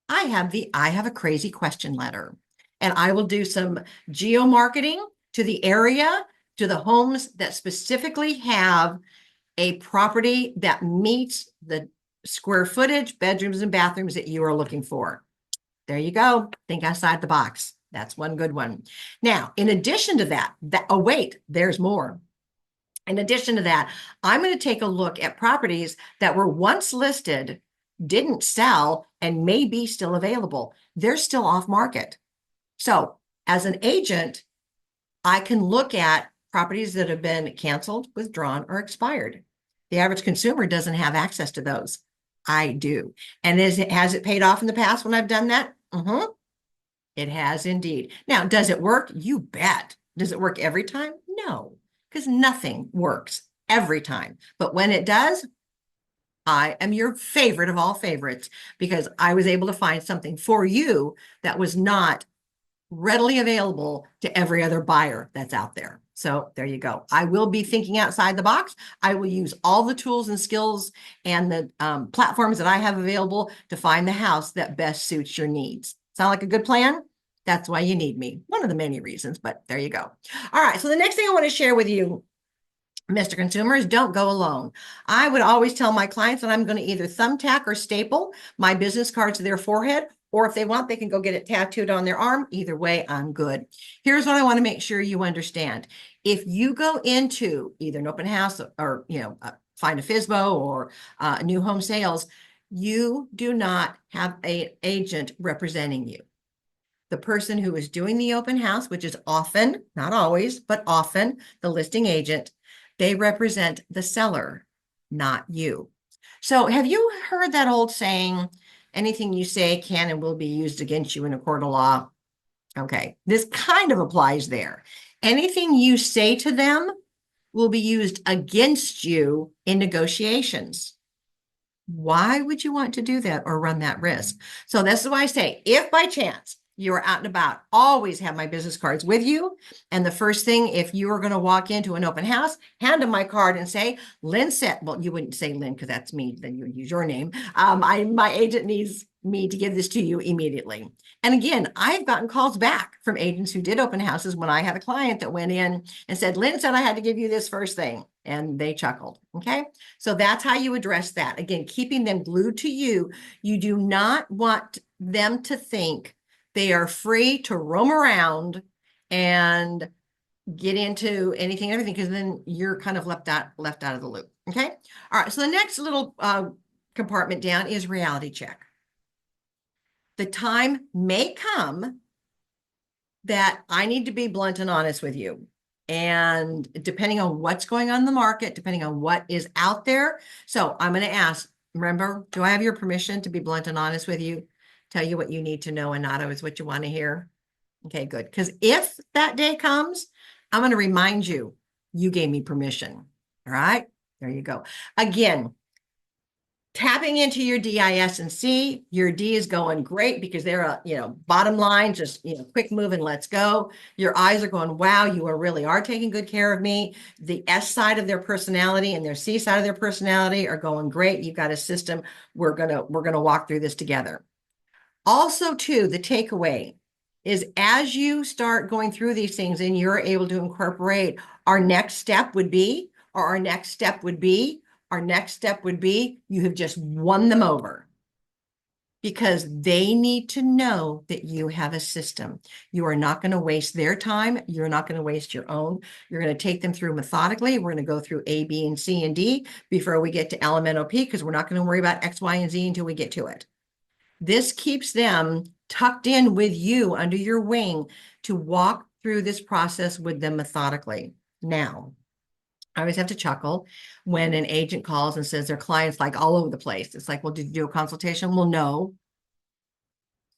I have a crazy question letter, and I will do some geo-marketing to the area, to the homes that specifically have a property that meets the square footage, bedrooms, and bathrooms that you are looking for. There you go. Think outside the box. That's one good one. Now, in addition to that, oh, wait, there's more. In addition to that, I'm going to take a look at properties that were once listed, didn't sell, and may be still available. They're still off market. So as an agent, I can look at properties that have been canceled, withdrawn, or expired. The average consumer doesn't have access to those. I do. And has it paid off in the past when I've done that? It has indeed. Now, does it work? You bet. Does it work every time? No, because nothing works every time. But when it does, I am your favorite of all favorites because I was able to find something for you that was not readily available to every other buyer that's out there. So there you go. I will be thinking outside the box. I will use all the tools and skills and the platforms that I have available to find the house that best suits your needs. Sound like a good plan? That's why you need me. One of the many reasons, but there you go. All right. So the next thing I want to share with you, Mr. Consumer, is don't go alone. I would always tell my clients that I'm going to either thumbtack or staple my business card to their forehead, or if they want, they can go get it tattooed on their arm. Either way, I'm good. Here's what I want to make sure you understand. If you go into either an open house or, find a FSBO or new home sales, you do not have an agent representing you. The person who is doing the open house, which is often, not always, but often the listing agent, they represent the seller, not you. So have you heard that old saying, anything you say can and will be used against you in a court of law? Okay, this kind of applies there. Anything you say to them will be used against you in negotiations. Why would you want to do that or run that risk? So this is why I say, if by chance you are out and about, always have my business cards with you. And the first thing, if you are going to walk into an open house, hand them my card and say, Lynn said, well, you wouldn't say Lynn because that's me, then you would use your name. My agent needs me to give this to you immediately. And again, I've gotten calls back from agents who did open houses when I had a client that went in and said, Lynn said I had to give you this first thing. And they chuckled. Okay. So that's how you address that. Again, keeping them glued to you. You do not want them to think they are free to roam around and get into anything and everything, because then you're kind of left out of the loop. Okay. All right. So the next little compartment down is reality check. The time may come that I need to be blunt and honest with you. And depending on what's going on in the market, depending on what is out there. So I'm going to ask, remember, do I have your permission to be blunt and honest with you? Tell you what you need to know and not always what you want to hear. Okay, good. Because if that day comes, I'm going to remind you, you gave me permission. All right, there you go. Again, tapping into your DIS and C, your D is going great because they're, bottom line, just, quick move and let's go. Your I's are going, wow, you really are taking good care of me. The S side of their personality and their C side of their personality are going great. You've got a system. We're going to walk through this together. Also, too, the takeaway is as you start going through these things and you're able to incorporate our next step would be, or our next step would be, our next step would be, you have just won them over because they need to know that you have a system. You are not going to waste their time. You're not going to waste your own. You're going to take them through methodically. We're going to go through A, B, and C, and D before we get to LMNOP because we're not going to worry about X, Y, and Z until we get to it. This keeps them tucked in with you under your wing to walk through this process with them methodically. Now, I always have to chuckle when an agent calls and says their client's like all over the place. It's like, well, did you do a consultation? Well, no.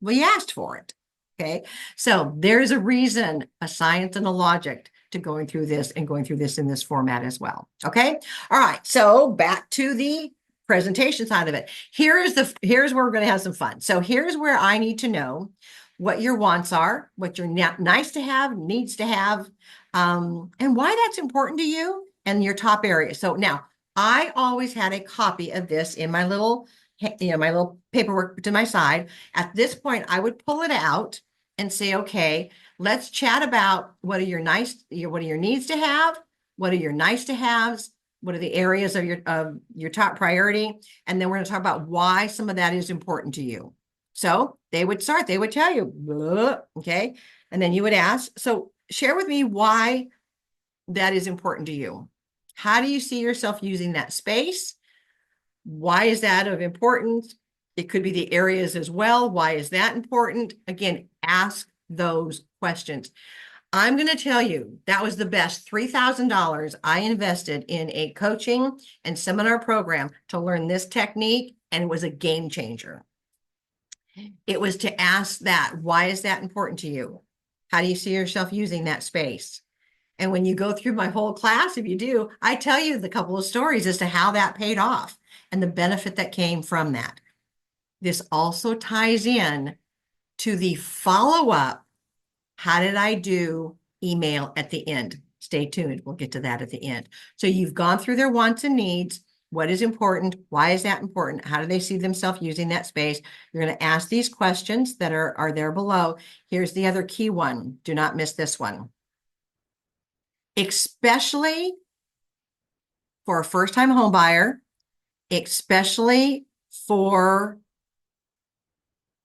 Well, you asked for it. Okay. So there's a reason, a science and a logic to going through this and going through this in this format as well. Okay. All right. So back to the presentation side of it. Here's where we're going to have some fun. So here's where I need to know what your wants are, what your nice to have, needs to have, and why that's important to you and your top area. So now I always had a copy of this in my little, my little paperwork to my side. At this point, I would pull it out and say, okay, let's chat about what are your needs to have, what are your nice to haves, what are the areas of your top priority, and then we're going to talk about why some of that is important to you. So they would tell you, okay, and then you would ask, so share with me why that is important to you. How do you see yourself using that space? Why is that of importance? It could be the areas as well. Why is that important? Again, ask those questions. I'm going to tell you that was the best $3,000 I invested in a coaching and seminar program to learn this technique, and it was a game changer. It was to ask that, why is that important to you? How do you see yourself using that space? And when you go through my whole class, if you do, I tell you the couple of stories as to how that paid off and the benefit that came from that. This also ties in to the follow-up. How did I do email at the end? Stay tuned. We'll get to that at the end. So you've gone through their wants and needs. What is important? Why is that important? How do they see themselves using that space? You're going to ask these questions that are there below. Here's the other key one. Do not miss this one. Especially for a first-time home buyer, especially for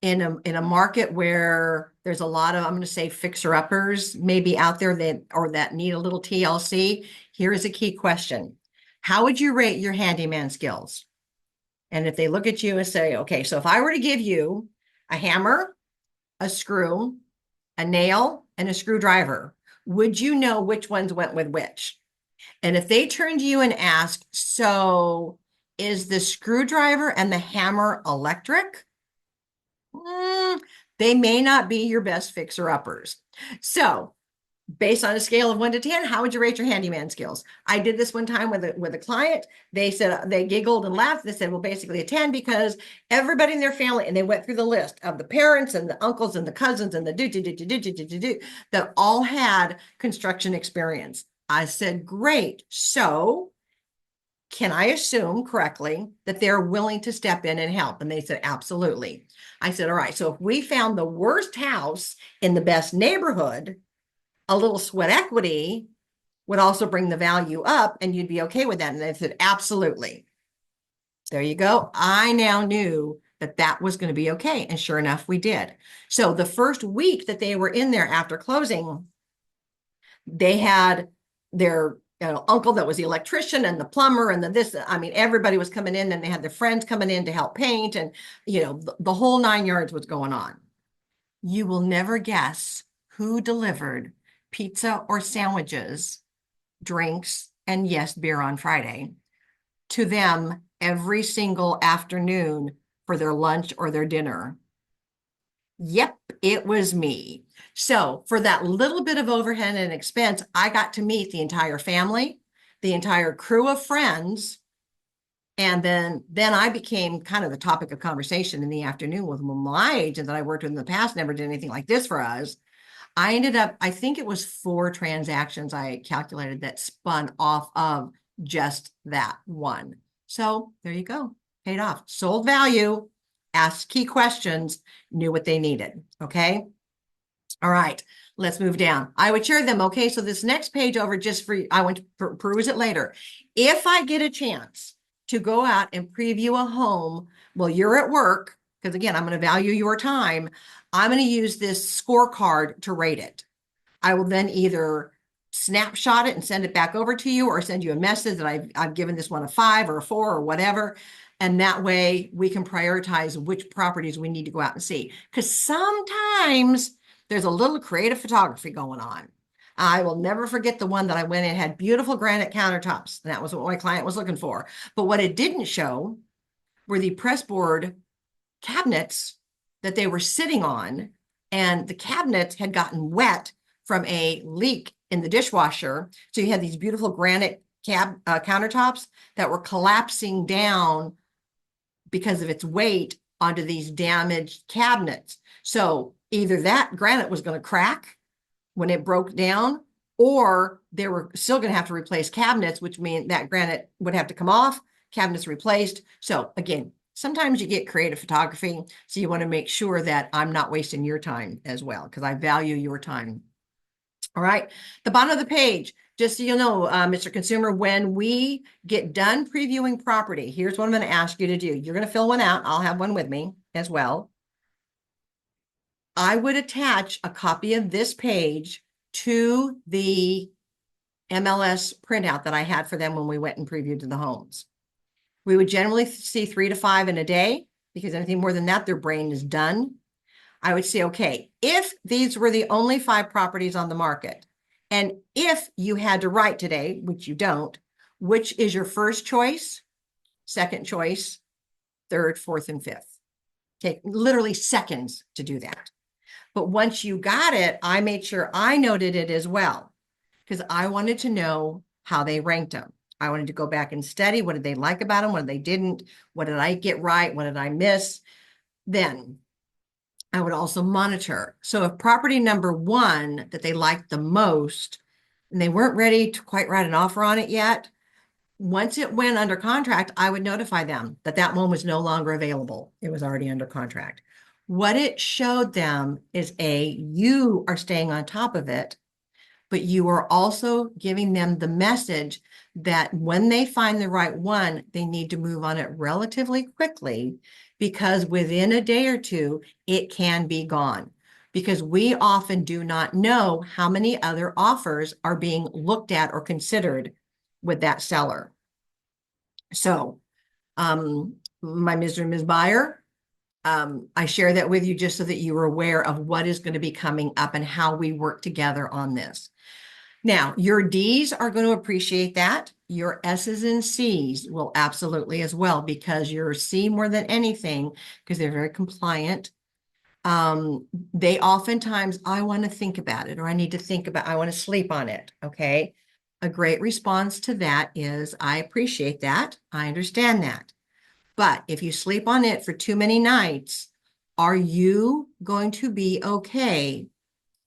in a market where there's a lot of, I'm going to say, fixer-uppers maybe out there that need a little TLC. Here is a key question. How would you rate your handyman skills? And if they look at you and say, okay, so if I were to give you a hammer, a screw, a nail, and a screwdriver, would you know which ones went with which? And if they turn to you and ask, so is the screwdriver and the hammer electric? They may not be your best fixer-uppers. So Based on a scale of 1 to 10, how would you rate your handyman skills? I did this one time with a client. They said, they giggled and laughed. They said, well, basically a 10 because everybody in their family, and they went through the list of the parents and the uncles and the cousins and the do that all had construction experience. I said, great. So can I assume correctly that they're willing to step in and help? And they said, absolutely. I said, all right. So if we found the worst house in the best neighborhood, a little sweat equity would also bring the value up and you'd be okay with that. And they said, absolutely. There you go. I now knew that that was going to be okay. And sure enough, we did. So the first week that they were in there after closing, they had their uncle that was the electrician and the plumber and the this. I mean, everybody was coming in and they had their friends coming in to help paint. And, the whole 9 yards was going on. You will never guess who delivered pizza or sandwiches, drinks, and yes, beer on Friday to them every single afternoon for their lunch or their dinner. Yep, it was me. So for that little bit of overhead and expense, I got to meet the entire family, the entire crew of friends. And then I became kind of the topic of conversation in the afternoon with my agent that I worked with in the past, never did anything like this for us. I ended up, I think it was 4 transactions I calculated that spun off of just that one. So there you go. Paid off. Sold value, asked key questions, knew what they needed. Okay. All right. Let's move down. I would share them. Okay. So this next page over just for, I want to peruse it later. If I get a chance to go out and preview a home while you're at work, because again, I'm going to value your time, I'm going to use this scorecard to rate it. I will then either snapshot it and send it back over to you or send you a message that I've given this one a 5 or a 4 or whatever. And that way we can prioritize which properties we need to go out and see. Because sometimes there's a little creative photography going on. I will never forget the one that I went in, had beautiful granite countertops. And that was what my client was looking for. But what it didn't show were the pressboard cabinets that they were sitting on, and the cabinets had gotten wet from a leak in the dishwasher. So you had these beautiful granite countertops that were collapsing down because of its weight onto these damaged cabinets. So either that granite was going to crack when it broke down, or they were still going to have to replace cabinets, which means that granite would have to come off, cabinets replaced. So again, sometimes you get creative photography, so you want to make sure that I'm not wasting your time as well, because I value your time. All right, the bottom of the page, just so you know, Mr. Consumer, when we get done previewing property, here's what I'm going to ask you to do. You're going to fill one out. I'll have one with me as well. I would attach a copy of this page to the MLS printout that I had for them when we went and previewed the homes. We would generally see 3 to 5 in a day, because anything more than that, their brain is done. I would say, okay, if these were the only 5 properties on the market, and if you had to write today, which you don't, which is your first choice, second choice, third, fourth, and fifth? Take literally seconds to do that. But once you got it, I made sure I noted it as well, because I wanted to know how they ranked them. I wanted to go back and study what did they like about them, what they didn't, what did I get right, what did I miss. Then I would also monitor. So if property number 1 that they liked the most and they weren't ready to quite write an offer on it yet, once it went under contract, I would notify them that that one was no longer available. It was already under contract. What it showed them is you are staying on top of it, but you are also giving them the message that when they find the right one, they need to move on it relatively quickly, because within a day or two, it can be gone. Because we often do not know how many other offers are being looked at or considered with that seller. So, my Mr. and Ms. Buyer, I share that with you just so that you are aware of what is going to be coming up and how we work together on this. Now, your D's are going to appreciate that. Your S's and C's will absolutely as well, because your C more than anything, because they're very compliant. They oftentimes, I want to think about it, or I need to think about, I want to sleep on it. Okay. A great response to that is, I appreciate that. I understand that. But if you sleep on it for too many nights, are you going to be okay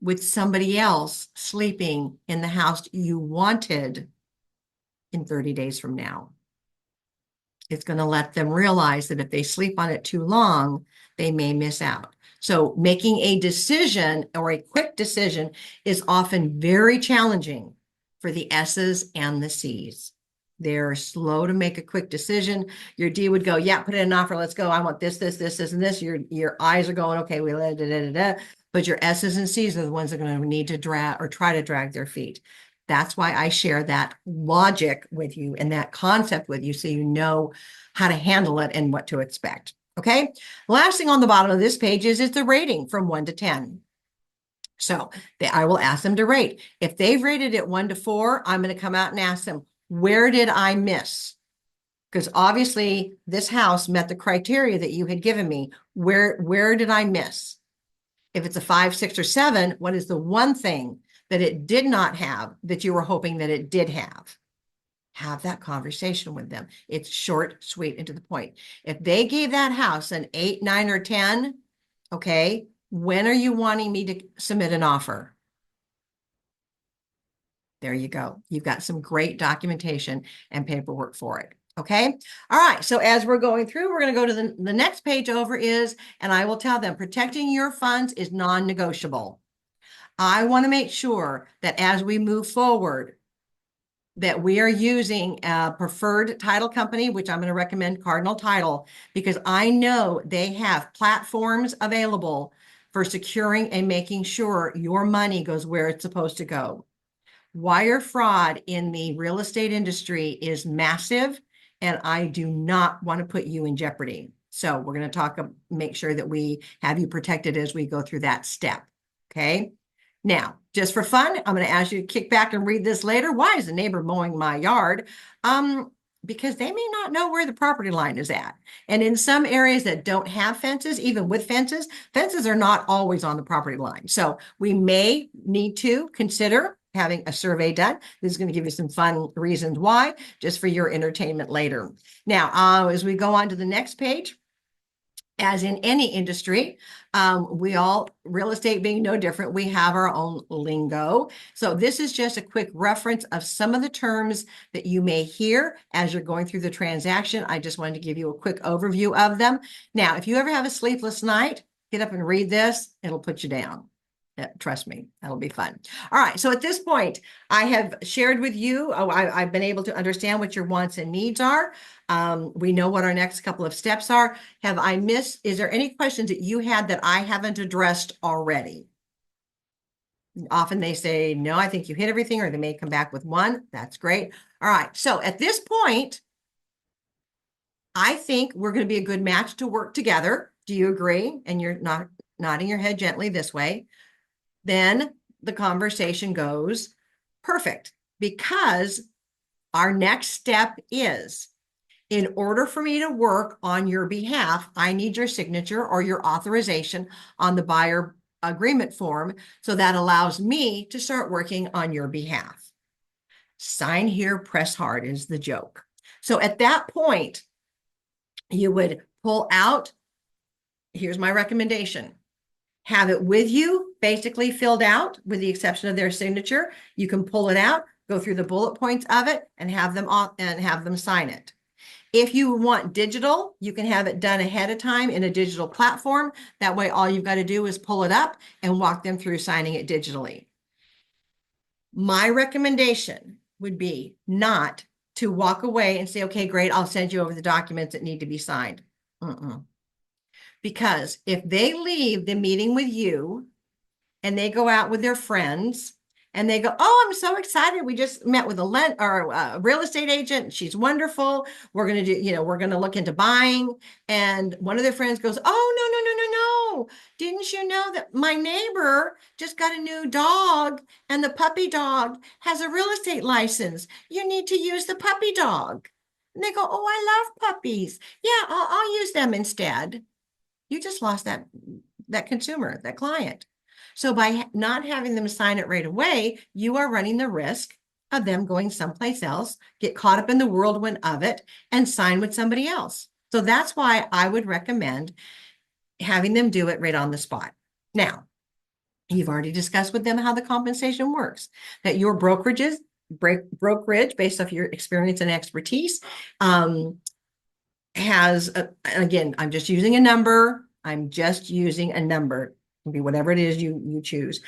with somebody else sleeping in the house you wanted in 30 days from now? It's going to let them realize that if they sleep on it too long, they may miss out. So making a decision or a quick decision is often very challenging for the S's and the C's. They're slow to make a quick decision. Your D would go, yeah, put in an offer. Let's go. I want this, and this. Your I's are going, okay, we da, da, da, da. But your S's and C's are the ones that are going to need to drag or try to drag their feet. That's why I share that logic with you and that concept with you, so you know how to handle it and what to expect. Okay. Last thing on the bottom of this page is the rating from 1 to 10. So I will ask them to rate. If they've rated it 1 to 4, I'm going to come out and ask them, where did I miss? Because obviously this house met the criteria that you had given me. Where did I miss? If it's a 5, 6, or 7, what is the one thing that it did not have that you were hoping that it did have? Have that conversation with them. It's short, sweet, and to the point. If they gave that house an 8, 9, or 10, okay, when are you wanting me to submit an offer? There you go. You've got some great documentation and paperwork for it. Okay. All right. So as we're going through, we're going to go to the next page over is, and I will tell them, protecting your funds is non-negotiable. I want to make sure that as we move forward, that we are using a preferred title company, which I'm going to recommend Cardinal Title, because I know they have platforms available for securing and making sure your money goes where it's supposed to go. Wire fraud in the real estate industry is massive, and I do not want to put you in jeopardy. So we're going to make sure that we have you protected as we go through that step. Okay. Now, just for fun, I'm going to ask you to kick back and read this later. Why is the neighbor mowing my yard? Because they may not know where the property line is at. And in some areas that don't have fences, even with fences, fences are not always on the property line. So we may need to consider having a survey done. This is going to give you some fun reasons why, just for your entertainment later. Now, as we go on to the next page, as in any industry, real estate being no different, we have our own lingo. So this is just a quick reference of some of the terms that you may hear as you're going through the transaction. I just wanted to give you a quick overview of them. Now, if you ever have a sleepless night, get up and read this. It'll put you down. Trust me, that'll be fun. All right. So at this point, I have shared with you, I've been able to understand what your wants and needs are. We know what our next couple of steps are. Have I missed? Is there any questions that you had that I haven't addressed already? Often they say, no, I think you hit everything, or they may come back with one. That's great. All right. So at this point, I think we're going to be a good match to work together. Do you agree? And you're nodding your head gently this way. Then the conversation goes perfect, because our next step is, in order for me to work on your behalf, I need your signature or your authorization on the buyer agreement form. So that allows me to start working on your behalf. Sign here, press hard is the joke. So at that point, you would pull out, here's my recommendation. Have it with you, basically filled out, with the exception of their signature. You can pull it out, go through the bullet points of it, and have them sign it. If you want digital, you can have it done ahead of time in a digital platform. That way, all you've got to do is pull it up and walk them through signing it digitally. My recommendation would be not to walk away and say, okay, great, I'll send you over the documents that need to be signed. Because if they leave the meeting with you and they go out with their friends and they go, oh, I'm so excited, we just met with a real estate agent, she's wonderful, we're going to do, we're going to look into buying. And one of their friends goes, oh, no, didn't you know that my neighbor just got a new dog, and the puppy dog has a real estate license? You need to use the puppy dog. And they go, oh, I love puppies. Yeah, I'll use them instead. You just lost that that consumer, that client. So by not having them sign it right away, you are running the risk of them going someplace else, get caught up in the whirlwind of it, and sign with somebody else. So that's why I would recommend having them do it right on the spot. Now, you've already discussed with them how the compensation works, that your brokerage, based off your experience and expertise, has, again, I'm just using a number. I'm just using a number. It can be whatever it is you choose.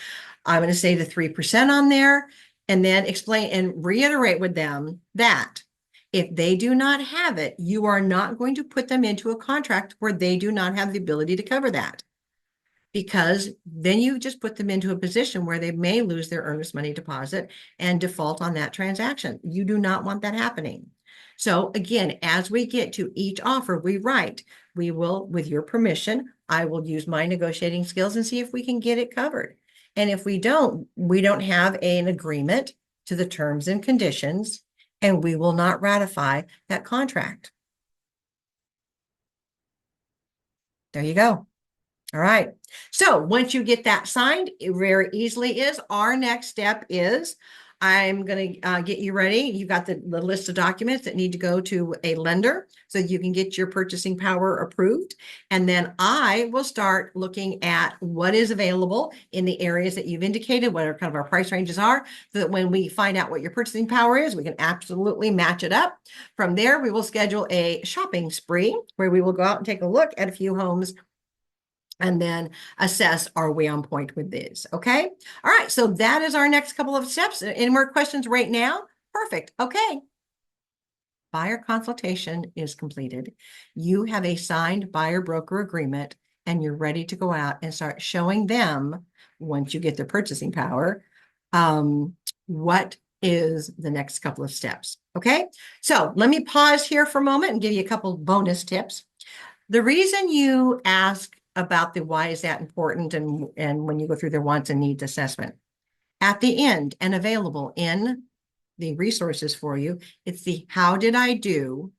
I'm going to say the 3% on there, and then explain and reiterate with them that if they do not have it, you are not going to put them into a contract where they do not have the ability to cover that. Because then you just put them into a position where they may lose their earnest money deposit and default on that transaction. You do not want that happening. So again, as we get to each offer, we write, we will, with your permission, I will use my negotiating skills and see if we can get it covered. And if we don't have an agreement to the terms and conditions, and we will not ratify that contract. There you go. All right. So once you get that signed, it very easily is. Our next step is I'm going to get you ready. You got the list of documents that need to go to a lender so you can get your purchasing power approved. And then I will start looking at what is available in the areas that you've indicated, what kind of our price ranges are, so that when we find out what your purchasing power is, we can absolutely match it up. From there, we will schedule a shopping spree where we will go out and take a look at a few homes and then assess, are we on point with this? Okay. All right. So that is our next couple of steps. Any more questions right now? Perfect. Okay. Buyer consultation is completed. You have a signed buyer broker agreement, and you're ready to go out and start showing them, once you get their purchasing power, what is the next couple of steps. Okay. So let me pause here for a moment and give you a couple bonus tips. The reason you ask about the why is that important and when you go through their wants and needs assessment, at the end and available in the resources for you, it's the how did I do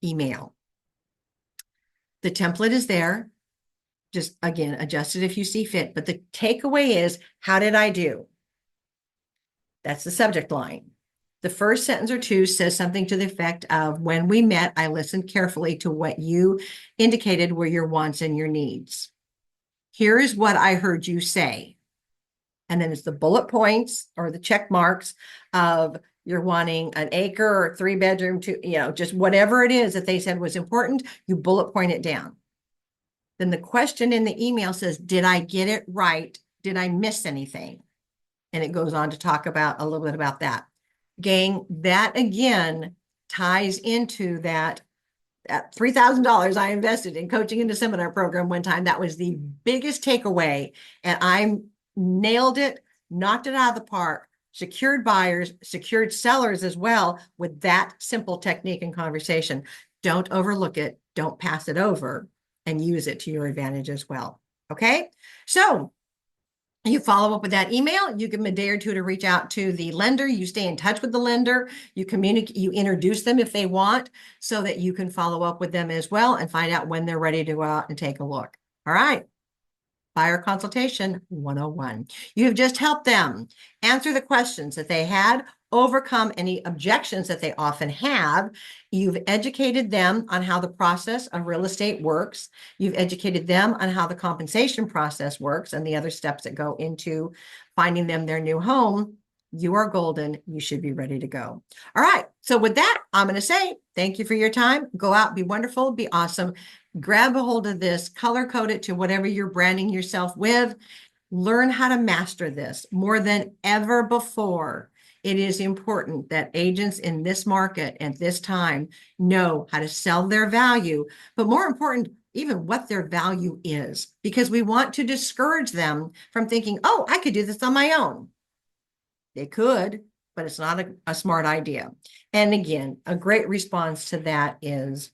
email. The template is there. Just again, adjust it if you see fit. But the takeaway is, how did I do? That's the subject line. The first sentence or two says something to the effect of, when we met, I listened carefully to what you indicated were your wants and your needs. Here is what I heard you say. And then it's the bullet points or the check marks of you're wanting an acre or 3-bedroom, just whatever it is that they said was important, you bullet point it down. Then the question in the email says, did I get it right? Did I miss anything? And it goes on to talk about a little bit about that. Gang, that again ties into that $3,000 I invested in coaching into seminar program one time. That was the biggest takeaway. And I nailed it, knocked it out of the park, secured buyers, secured sellers as well with that simple technique and conversation. Don't overlook it. Don't pass it over, and use it to your advantage as well. Okay. So you follow up with that email, you give them a day or two to reach out to the lender, you stay in touch with the lender, you communicate, you introduce them if they want, so that you can follow up with them as well and find out when they're ready to go out and take a look. All right. Buyer Consultation 101. You have just helped them answer the questions that they had, overcome any objections that they often have. You've educated them on how the process of real estate works. You've educated them on how the compensation process works and the other steps that go into finding them their new home. You are golden. You should be ready to go. All right. So with that, I'm going to say thank you for your time. Go out, be wonderful, be awesome. Grab a hold of this, color code it to whatever you're branding yourself with. Learn how to master this more than ever before. It is important that agents in this market at this time know how to sell their value, but more important, even what their value is, because we want to discourage them from thinking, oh, I could do this on my own. They could, but it's not a smart idea. And again, a great response to that is,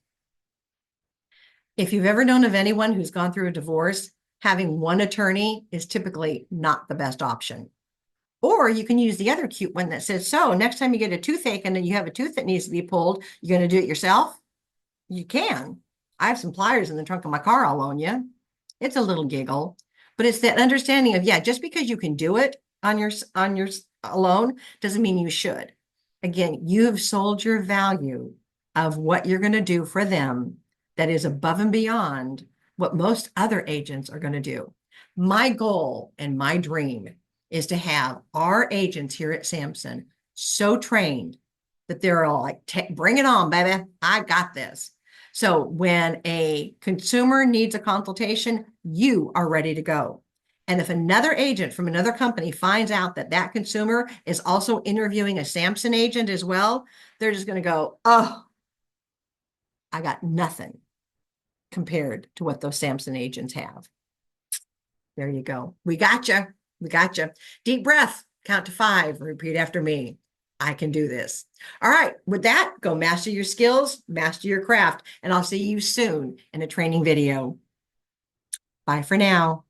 if you've ever known of anyone who's gone through a divorce, having one attorney is typically not the best option. Or you can use the other cute one that says, so next time you get a toothache and then you have a tooth that needs to be pulled, you're going to do it yourself? You can. I have some pliers in the trunk of my car I'll loan you. It's a little giggle, but it's that understanding of, yeah, just because you can do it on your alone doesn't mean you should. Again, you've sold your value of what you're going to do for them that is above and beyond what most other agents are going to do. My goal and my dream is to have our agents here at Samson so trained that they're all like, bring it on, baby. I got this. So when a consumer needs a consultation, you are ready to go. And if another agent from another company finds out that that consumer is also interviewing a Samson agent as well, they're just going to go, oh, I got nothing compared to what those Samson agents have. There you go. We got you. We got you. Deep breath. Count to 5. Repeat after me. I can do this. All right. With that, go master your skills, master your craft, and I'll see you soon in a training video. Bye for now.